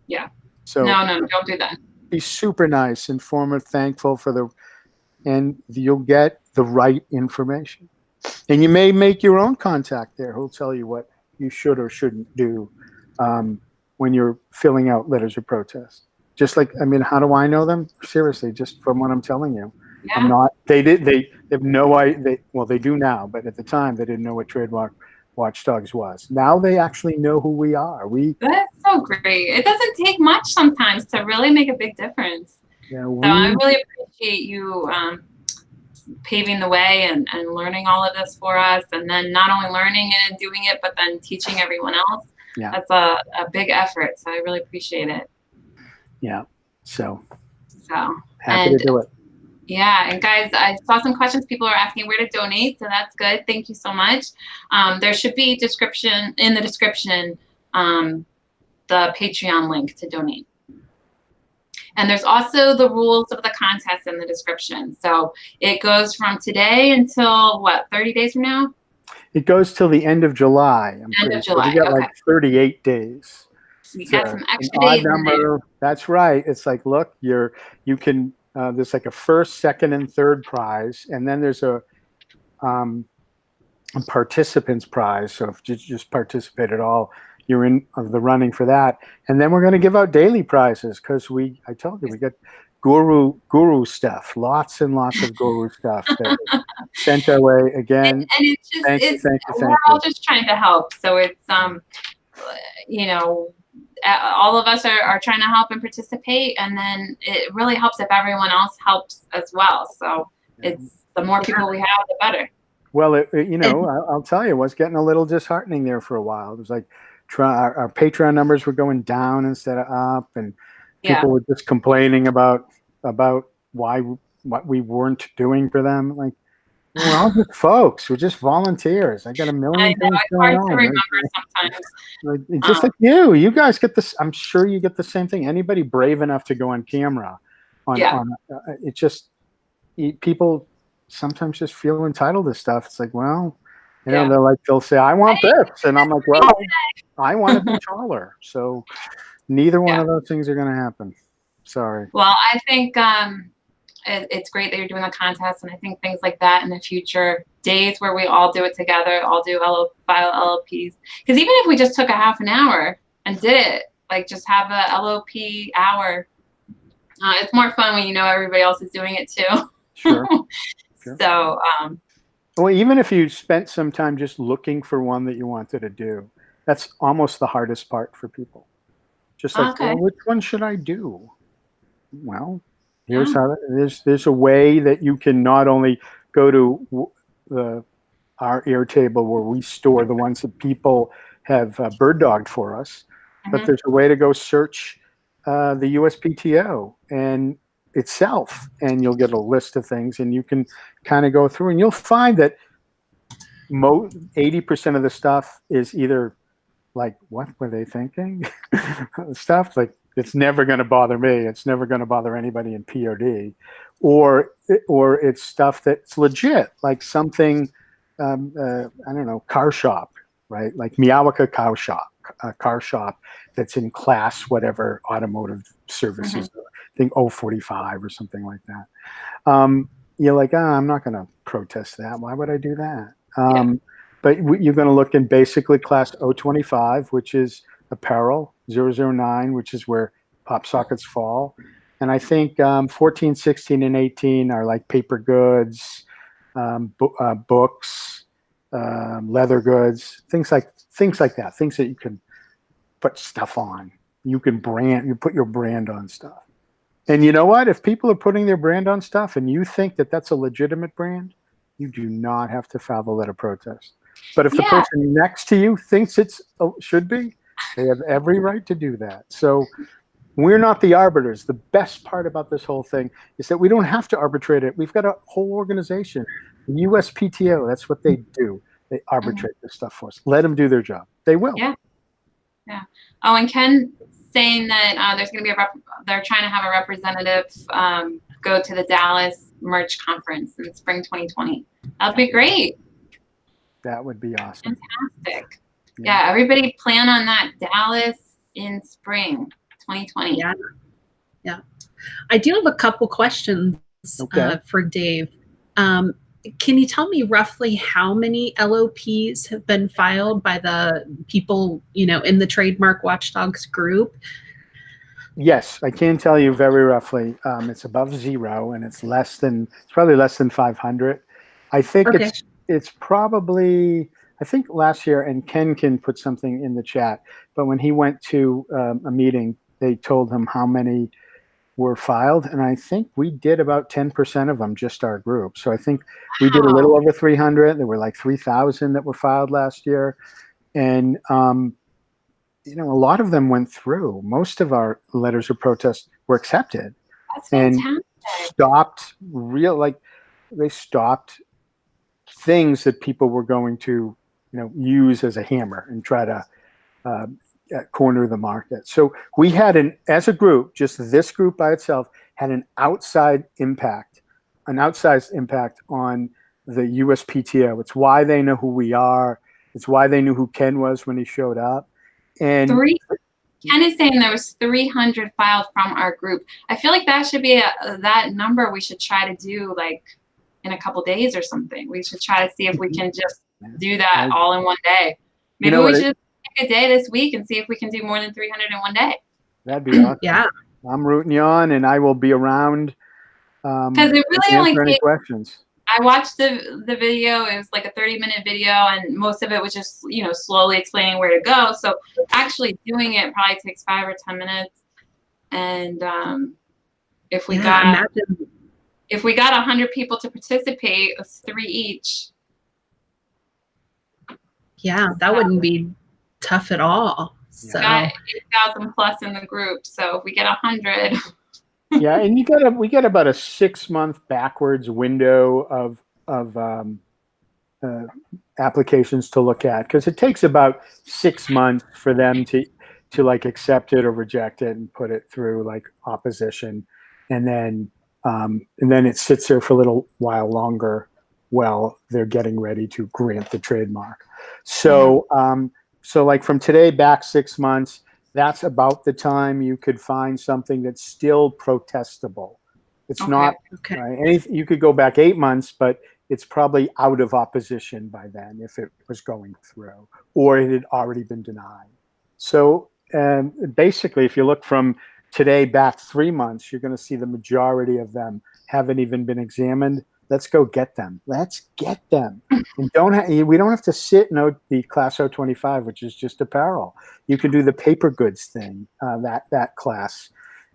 Yeah. So no, don't do that. Be super nice, informative, thankful and you'll get the right information. And you may make your own contact there who'll tell you what you should or shouldn't do when you're filling out letters of protest. Just like, I mean, how do I know them? Seriously, just from what I'm telling you. Yeah. They have no idea. Well, they do now, but at the time they didn't know what Trademark WatchDawgs was. Now they actually know who we are. That's so great. It doesn't take much sometimes to really make a big difference. Yeah, so I really appreciate you paving the way and learning all of this for us, and then not only learning it and doing it, but then teaching everyone else. Yeah. That's a big effort. So I really appreciate it. Yeah. So happy to do it. Yeah, and guys, I saw some questions. People are asking where to donate, so that's good. Thank you so much. There should be in the description, the Patreon link to donate. And there's also the rules of the contest in the description. So it goes from today until what, 30 days from now? It goes till the end of July. End of July. You got like 38 days. So you got some extra days in there. That's right. It's like, look, you can. There's like a first, second, and third prize, and then there's a participants prize. So if you just participate at all, you're in the running for that. And then we're going to give out daily prizes because I told you we got guru stuff, lots and lots of guru stuff that was sent our way again. And it's just we're all just trying to help. So it's all of us are trying to help and participate, and then it really helps if everyone else helps as well. So it's the more people we have, the better. Well, I'll tell you, it was getting a little disheartening there for a while. It was like our Patreon numbers were going down instead of up, and people were just complaining about what we weren't doing for them. Like, we're all just folks. We're just volunteers. I got a million things going on. It's hard to remember sometimes. Like, just like you guys get this. I'm sure you get the same thing. Anybody brave enough to go on camera, it's just people sometimes just feel entitled to stuff. It's like, well, they'll say, I want this, and I'm like, well, I want to be taller. So neither one of those things are going to happen. Sorry. Well, I think it's great that you're doing the contest, and I think things like that in the future, days where we all do it together, all do file LOPs. Because even if we just took a half an hour and did it, like just have a LOP hour, it's more fun when you know everybody else is doing it too. Sure. So, well, even if you spent some time just looking for one that you wanted to do, that's almost the hardest part for people. Just like, well, which one should I do? Well, here's how there's a way that you can not only go to our Airtable where we store the ones that people have bird dogged for us, but there's a way to go search the USPTO and itself, and you'll get a list of things, and you can kind of go through, and you'll find that 80% of the stuff is either like, what were they thinking? Stuff like, it's never going to bother me. It's never going to bother anybody in POD, or it's stuff that's legit, like something, I don't know, car shop, right? Like Miyawaka car shop that's in class, whatever automotive services, I think 045 or something like that. You're like, I'm not going to protest that. Why would I do that? But you're going to look in basically class 025, which is apparel, 009, which is where pop sockets fall. And I think 14, 16, and 18 are like paper goods, books, leather goods, things like that, things that you can put stuff on. You put your brand on stuff. And you know what? If people are putting their brand on stuff and you think that that's a legitimate brand, you do not have to file the letter of protest. But if the person next to you thinks should be, they have every right to do that. So we're not the arbiters. The best part about this whole thing is that we don't have to arbitrate it. We've got a whole organization, the USPTO. That's what they do. They arbitrate this stuff for us. Let them do their job. They will. Yeah. Yeah. Oh, and Ken saying that there's going to be they're trying to have a representative go to the Dallas merch conference in spring 2020. That'd be great. That would be awesome. Fantastic. Yeah, everybody plan on that, Dallas in spring 2020. Yeah. Yeah. I do have a couple questions for Dave. Can you tell me roughly how many LOPs have been filed by the people, in the Trademark WatchDawgs group? Yes, I can tell you very roughly. It's above 0, and it's probably less than 500. I think it's probably, I think last year, and Ken can put something in the chat, but when he went to a meeting, they told him how many were filed, and I think we did about 10% of them, just our group. So I think we did a little over 300. There were like 3,000 that were filed last year, and a lot of them went through. Most of our letters of protest were accepted. That's fantastic. And they stopped things that people were going to use as a hammer and try to corner the market. So we had as a group, just this group by itself had an outsized impact on the USPTO. It's why they know who we are. It's why they knew who Ken was when he showed up. And Ken is saying there was 300 filed from our group. I feel like that should be that number we should try to do like in a couple days or something. We should try to see if we can just do that all in one day. Maybe we should take a day this week and see if we can do more than 300 in one day. That'd be awesome. Yeah. I'm rooting you on, and I will be around. Because it really only takes questions. I watched the video. It was like a 30-minute video, and most of it was just slowly explaining where to go. So actually doing it probably takes 5 or 10 minutes. And if we got 100 people to participate, it's 3 each. Yeah, that wouldn't be tough at all. We So got 8,000 plus in the group. So if we get 100. Yeah, and we get about a 6-month backwards window of applications to look at, because it takes about 6 months for them to like accept it or reject it and put it through like opposition, and then it sits there for a little while longer while they're getting ready to grant the trademark. So so like from today back 6 months. That's about the time you could find something that's still protestable. It's not, right? You could go back 8 months, but it's probably out of opposition by then if it was going through, or it had already been denied. So basically, if you look from today back 3 months, you're going to see the majority of them haven't even been examined. Let's go get them. Let's get them. And we don't have to sit in the Class 025, which is just apparel. You can do the paper goods thing, that class.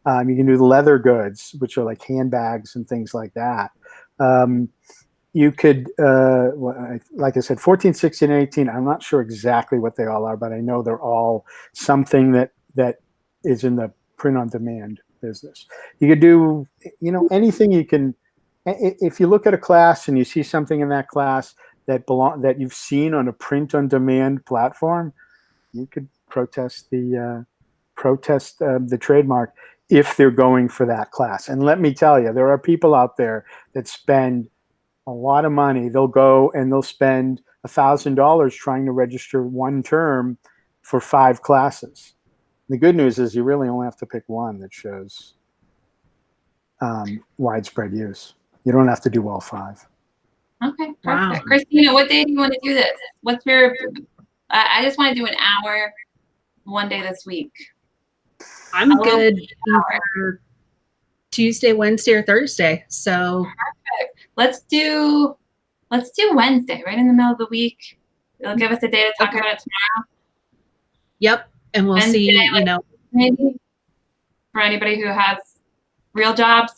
You can do the leather goods, which are like handbags and things like that. You could, like I said, 14, 16, and 18. I'm not sure exactly what they all are, but I know they're all something that is in the print-on-demand business. You could do, anything you can. If you look at a class and you see something in that class that you've seen on a print-on-demand platform, you could protest the trademark if they're going for that class. And let me tell you, there are people out there that spend a lot of money. They'll go and they'll spend $1,000 trying to register one term for 5 classes. The good news is you really only have to pick one that shows widespread use. You don't have to do all 5. Okay, perfect. Wow. Christina, what day do you want to do this? What's your? I just want to do an hour, one day this week. I'm good either Tuesday, Wednesday, or Thursday. So perfect. Let's do Wednesday, right in the middle of the week. It'll give us a day to talk about it tomorrow. Yep, and we'll Wednesday, see. Maybe for anybody who has real jobs.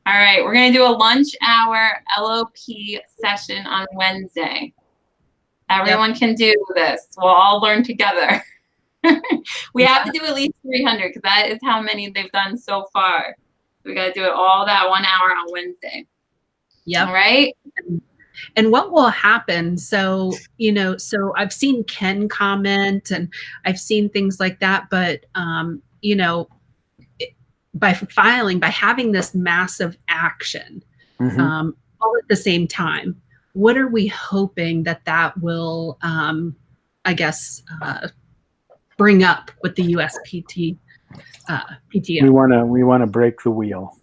All right, we're going to do a lunch hour LOP session on Wednesday. Everyone can do this. We'll all learn together. We have to do at least 300 because that is how many they've done so far. We got to do it all that 1 hour on Wednesday. Yep. All right. And what will happen? So, so I've seen Ken comment and I've seen things like that, but, by having this massive action, all at the same time, what are we hoping that will, I guess, bring up with the USPTO? We want to break the wheel.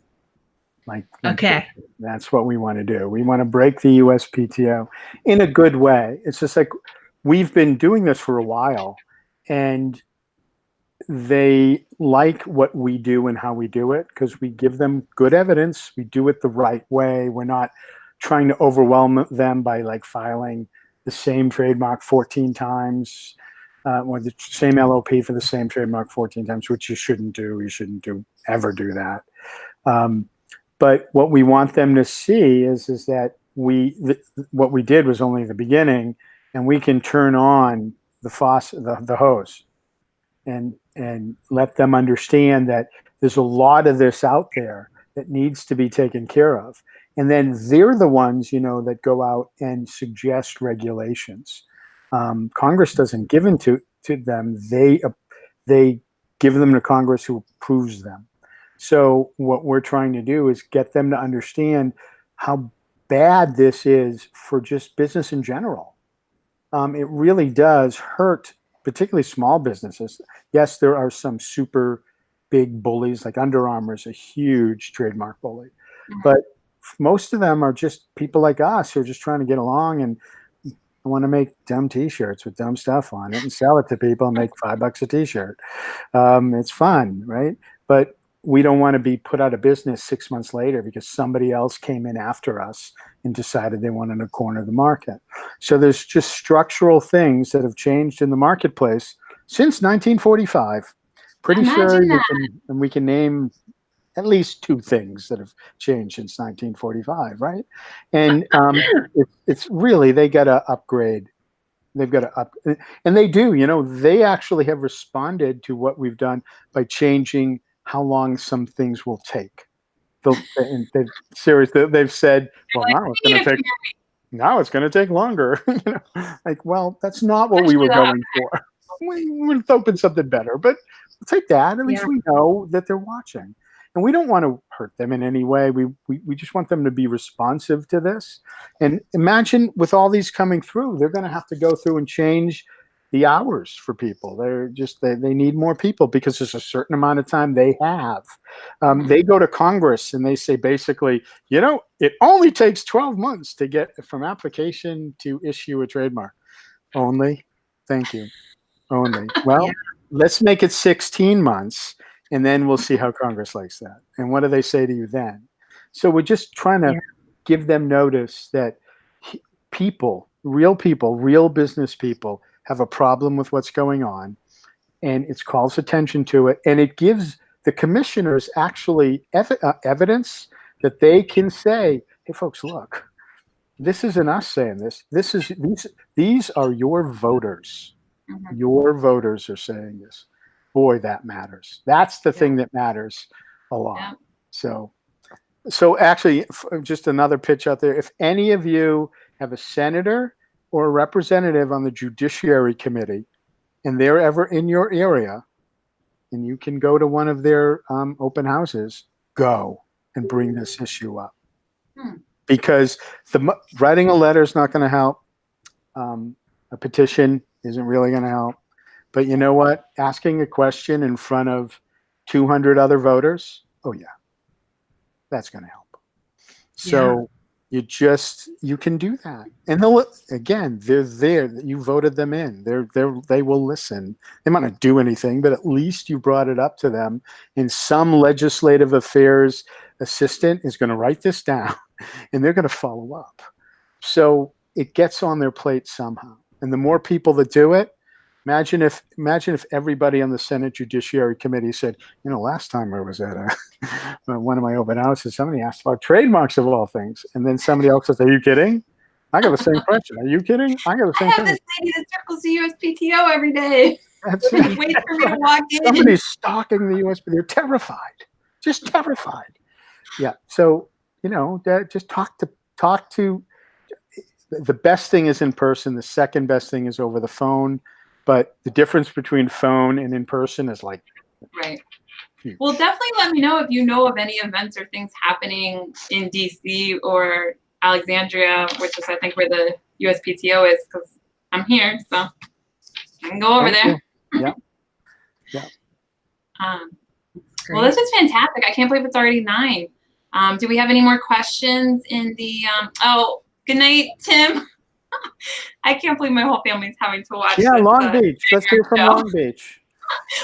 Okay, that's what we want to do. We want to break the USPTO in a good way. It's just like we've been doing this for a while, and they like what we do and how we do it because we give them good evidence. We do it the right way. We're not trying to overwhelm them by like filing the same trademark 14 times or the same LOP for the same trademark 14 times, which you shouldn't do. You shouldn't ever do that. But what we want them to see is that what we did was only the beginning, and we can turn on the hose and let them understand that there's a lot of this out there that needs to be taken care of. And then they're the ones, that go out and suggest regulations. Congress doesn't give them to them. They give them to Congress, who approves them. So what we're trying to do is get them to understand how bad this is for just business in general. It really does hurt, particularly small businesses. Yes, there are some super big bullies, like Under Armour is a huge trademark bully. But most of them are just people like us who are just trying to get along and want to make dumb T-shirts with dumb stuff on it and sell it to people and make $5 a T-shirt. It's fun, right? But we don't want to be put out of business 6 months later because somebody else came in after us and decided they wanted to corner the market. So there's just structural things that have changed in the marketplace since 1945. Pretty sure we can name at least 2 things that have changed since 1945, right? And it's really, they got to upgrade. They've got to and they do. They actually have responded to what we've done by changing how long some things will take. They've said, well, now it's going to take longer. Well, that's not what we were going for. We would have opened something better, but we'll take that. At least we know that they're watching. And we don't want to hurt them in any way. We just want them to be responsive to this. And imagine with all these coming through, they're going to have to go through and change the hours for people. They need more people because there's a certain amount of time they have. They go to Congress and they say, basically, it only takes 12 months to get from application to issue a trademark. Only? Thank you. Only. Well, let's make it 16 months. And then we'll see how Congress likes that. And what do they say to you then? So we're just trying to give them notice that real business people have a problem with what's going on. And it calls attention to it. And it gives the commissioners actually evidence that they can say, hey, folks, look, this isn't us saying this. These are your voters. Your voters are saying this. Boy, that matters. That's the thing that matters a lot. So actually, just another pitch out there. If any of you have a senator or a representative on the Judiciary Committee, and they're ever in your area, and you can go to one of their open houses, go and bring this issue up. Because writing a letter is not going to help. A petition isn't really going to help. But you know what? Asking a question in front of 200 other voters, that's going to help. So you can do that. And they're there. You voted them in. They will listen. They might not do anything, but at least you brought it up to them. And some legislative affairs assistant is going to write this down, and they're going to follow up. So it gets on their plate somehow. And the more people that do it, imagine if everybody on the Senate Judiciary Committee said, last time I was at one of my open houses, somebody asked about trademarks of all things. And then somebody else says, are you kidding? I got the same question. Are you kidding? I got the same question. I have this lady that circles the USPTO every day. That's it. Wait for me to walk in. Somebody's stalking the USPTO. They're terrified. Just terrified. Yeah. So, just talk talk to. The best thing is in person. The second best thing is over the phone. But the difference between phone and in person is like right. huge. Well, definitely let me know if you know of any events or things happening in DC or Alexandria, which is I think where the USPTO is, because I'm here, so I can go over there. Yeah. Yeah. Well, this is fantastic. I can't believe it's already 9. Do we have any more questions in the? Oh, good night, Tim. I can't believe my whole family's having to watch. Yeah, this, Long Beach. Let's hear from Long Beach.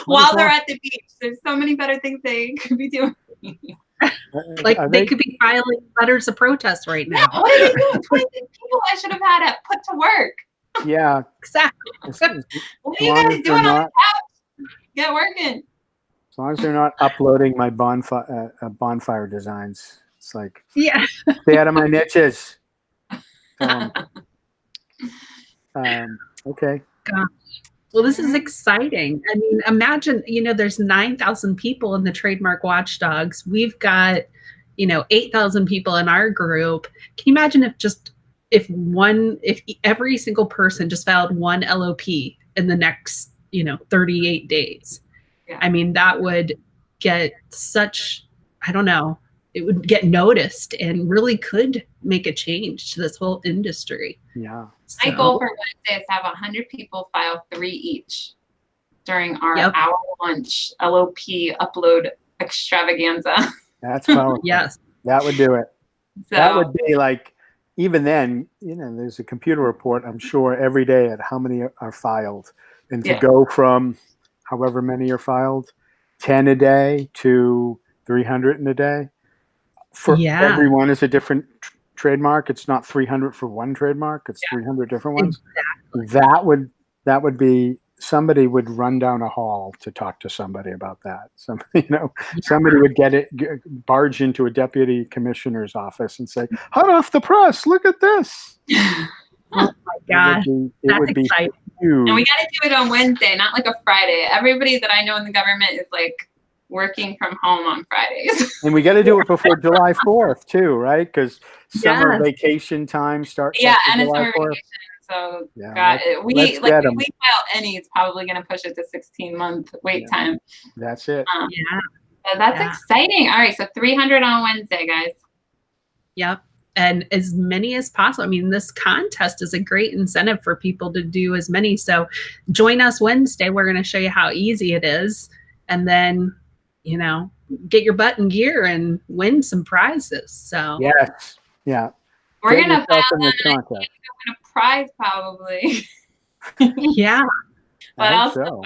While they're at the beach, there's so many better things they could be doing. Like they could be filing letters of protest right now. Yeah, what are they doing? 26 people I should have had it put to work. Yeah, exactly. What are you guys doing on the couch? Get working. As long as they're not uploading my bonfire designs, it's like, yeah, stay out of my niches. Okay. Gosh. Well, this is exciting. I mean, imagine, there's 9,000 people in the Trademark WatchDawgs. We've got, 8,000 people in our group. Can you imagine if every single person just filed one LOP in the next, 38 days? Yeah. I mean, that would get I don't know, it would get noticed and really could make a change to this whole industry. Yeah. My goal for Wednesday is to have 100 people file 3 each during our hour lunch LOP upload extravaganza. That's powerful. Yes. That would do it. So, that would be like, even then, there's a computer report, I'm sure, every day at how many are filed. And to go from however many are filed, 10 a day to 300 in a day. For everyone is a different trademark. It's not 300 for one trademark. It's 300 different ones. Exactly. That would be, somebody would run down a hall to talk to somebody about that. Somebody would barge into a deputy commissioner's office and say, hot off the press, look at this. Oh my gosh. It would be exciting. Huge. And we got to do it on Wednesday, not like a Friday. Everybody that I know in the government is like working from home on Fridays. And we got to do it before July 4th too, right? Because summer vacation time starts. Yeah, and it's summer vacation. So we file any, it's probably going to push it to 16-month wait time. That's it. So that's exciting. All right, so 300 on Wednesday, guys. Yep. And as many as possible. I mean, this contest is a great incentive for people to do as many. So join us Wednesday. We're going to show you how easy it is. And then, get your butt in gear and win some prizes. So yes. Yeah. We're going to file that. Win a prize probably. Yeah. But also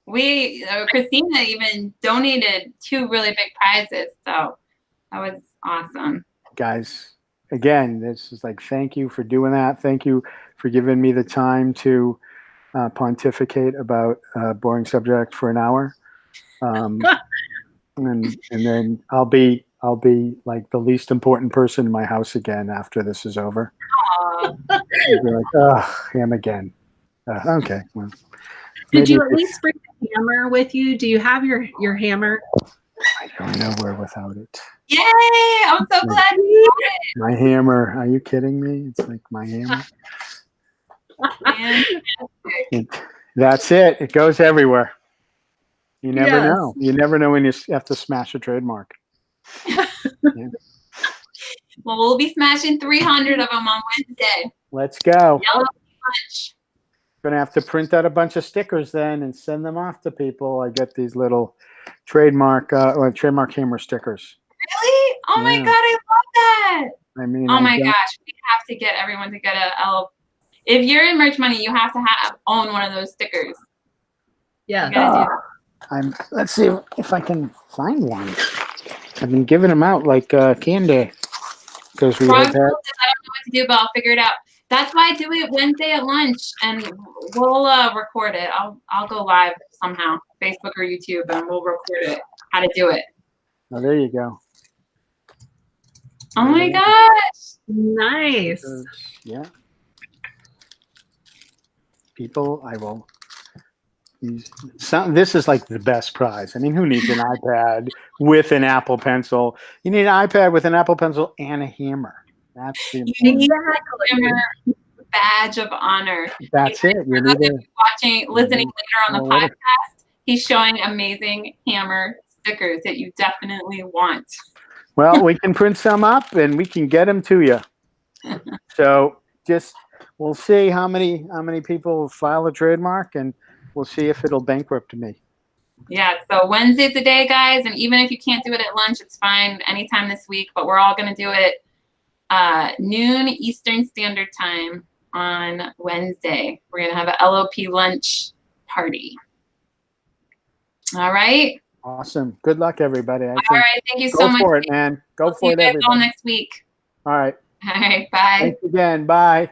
Christina even donated 2 really big prizes. So that was awesome. Guys, again, this is like, thank you for doing that. Thank you for giving me the time to pontificate about a boring subject for an hour. And then I'll be like the least important person in my house again after this is over. I'll be like, oh, him again. Okay. Well, did you at least bring the hammer with you? Do you have your hammer? I don't know where without it. Yay! I'm so glad you got it. My hammer. Are you kidding me? It's like my hammer. That's it. It goes everywhere. You never know. You never know when you have to smash a trademark. Well, we'll be smashing 300 of them on Wednesday. Let's go. Lunch. Going to have to print out a bunch of stickers then and send them off to people. I get these little trademark hammer stickers. Really? Oh my God, I love that. I mean, oh my gosh, we have to get everyone to get a LOP. If you're in Merch Money, you have to own one of those stickers. Yeah. Let's see if I can find one. I've been giving them out like candy because we have that. I don't know what to do, but I'll figure it out. That's why I do it Wednesday at lunch, and we'll record it. I'll go live somehow, Facebook or YouTube, and we'll record it. How to do it? Oh, there you go. Oh my gosh! Nice. Yeah. People, I will. This is like the best prize. I mean, who needs an iPad with an Apple Pencil? You need an iPad with an Apple Pencil and a hammer. That's the You need Exactly. hammer badge of honor. That's it. You need to Watching, listening later on the podcast, he's showing amazing hammer stickers that you definitely want. Well, we can print some up and we can get them to you. So just we'll see how many people file a trademark, and we'll see if it'll bankrupt me. Yeah, so Wednesday's the day, guys, and even if you can't do it at lunch, it's fine anytime this week, but we're all going to do it noon Eastern Standard Time on Wednesday. We're going to have a LOP lunch party. All right? Awesome. Good luck, everybody. All right, thank you so much. Go for it, man. Go for it, everybody. All next week. All right. All right, bye. Thanks again. Bye.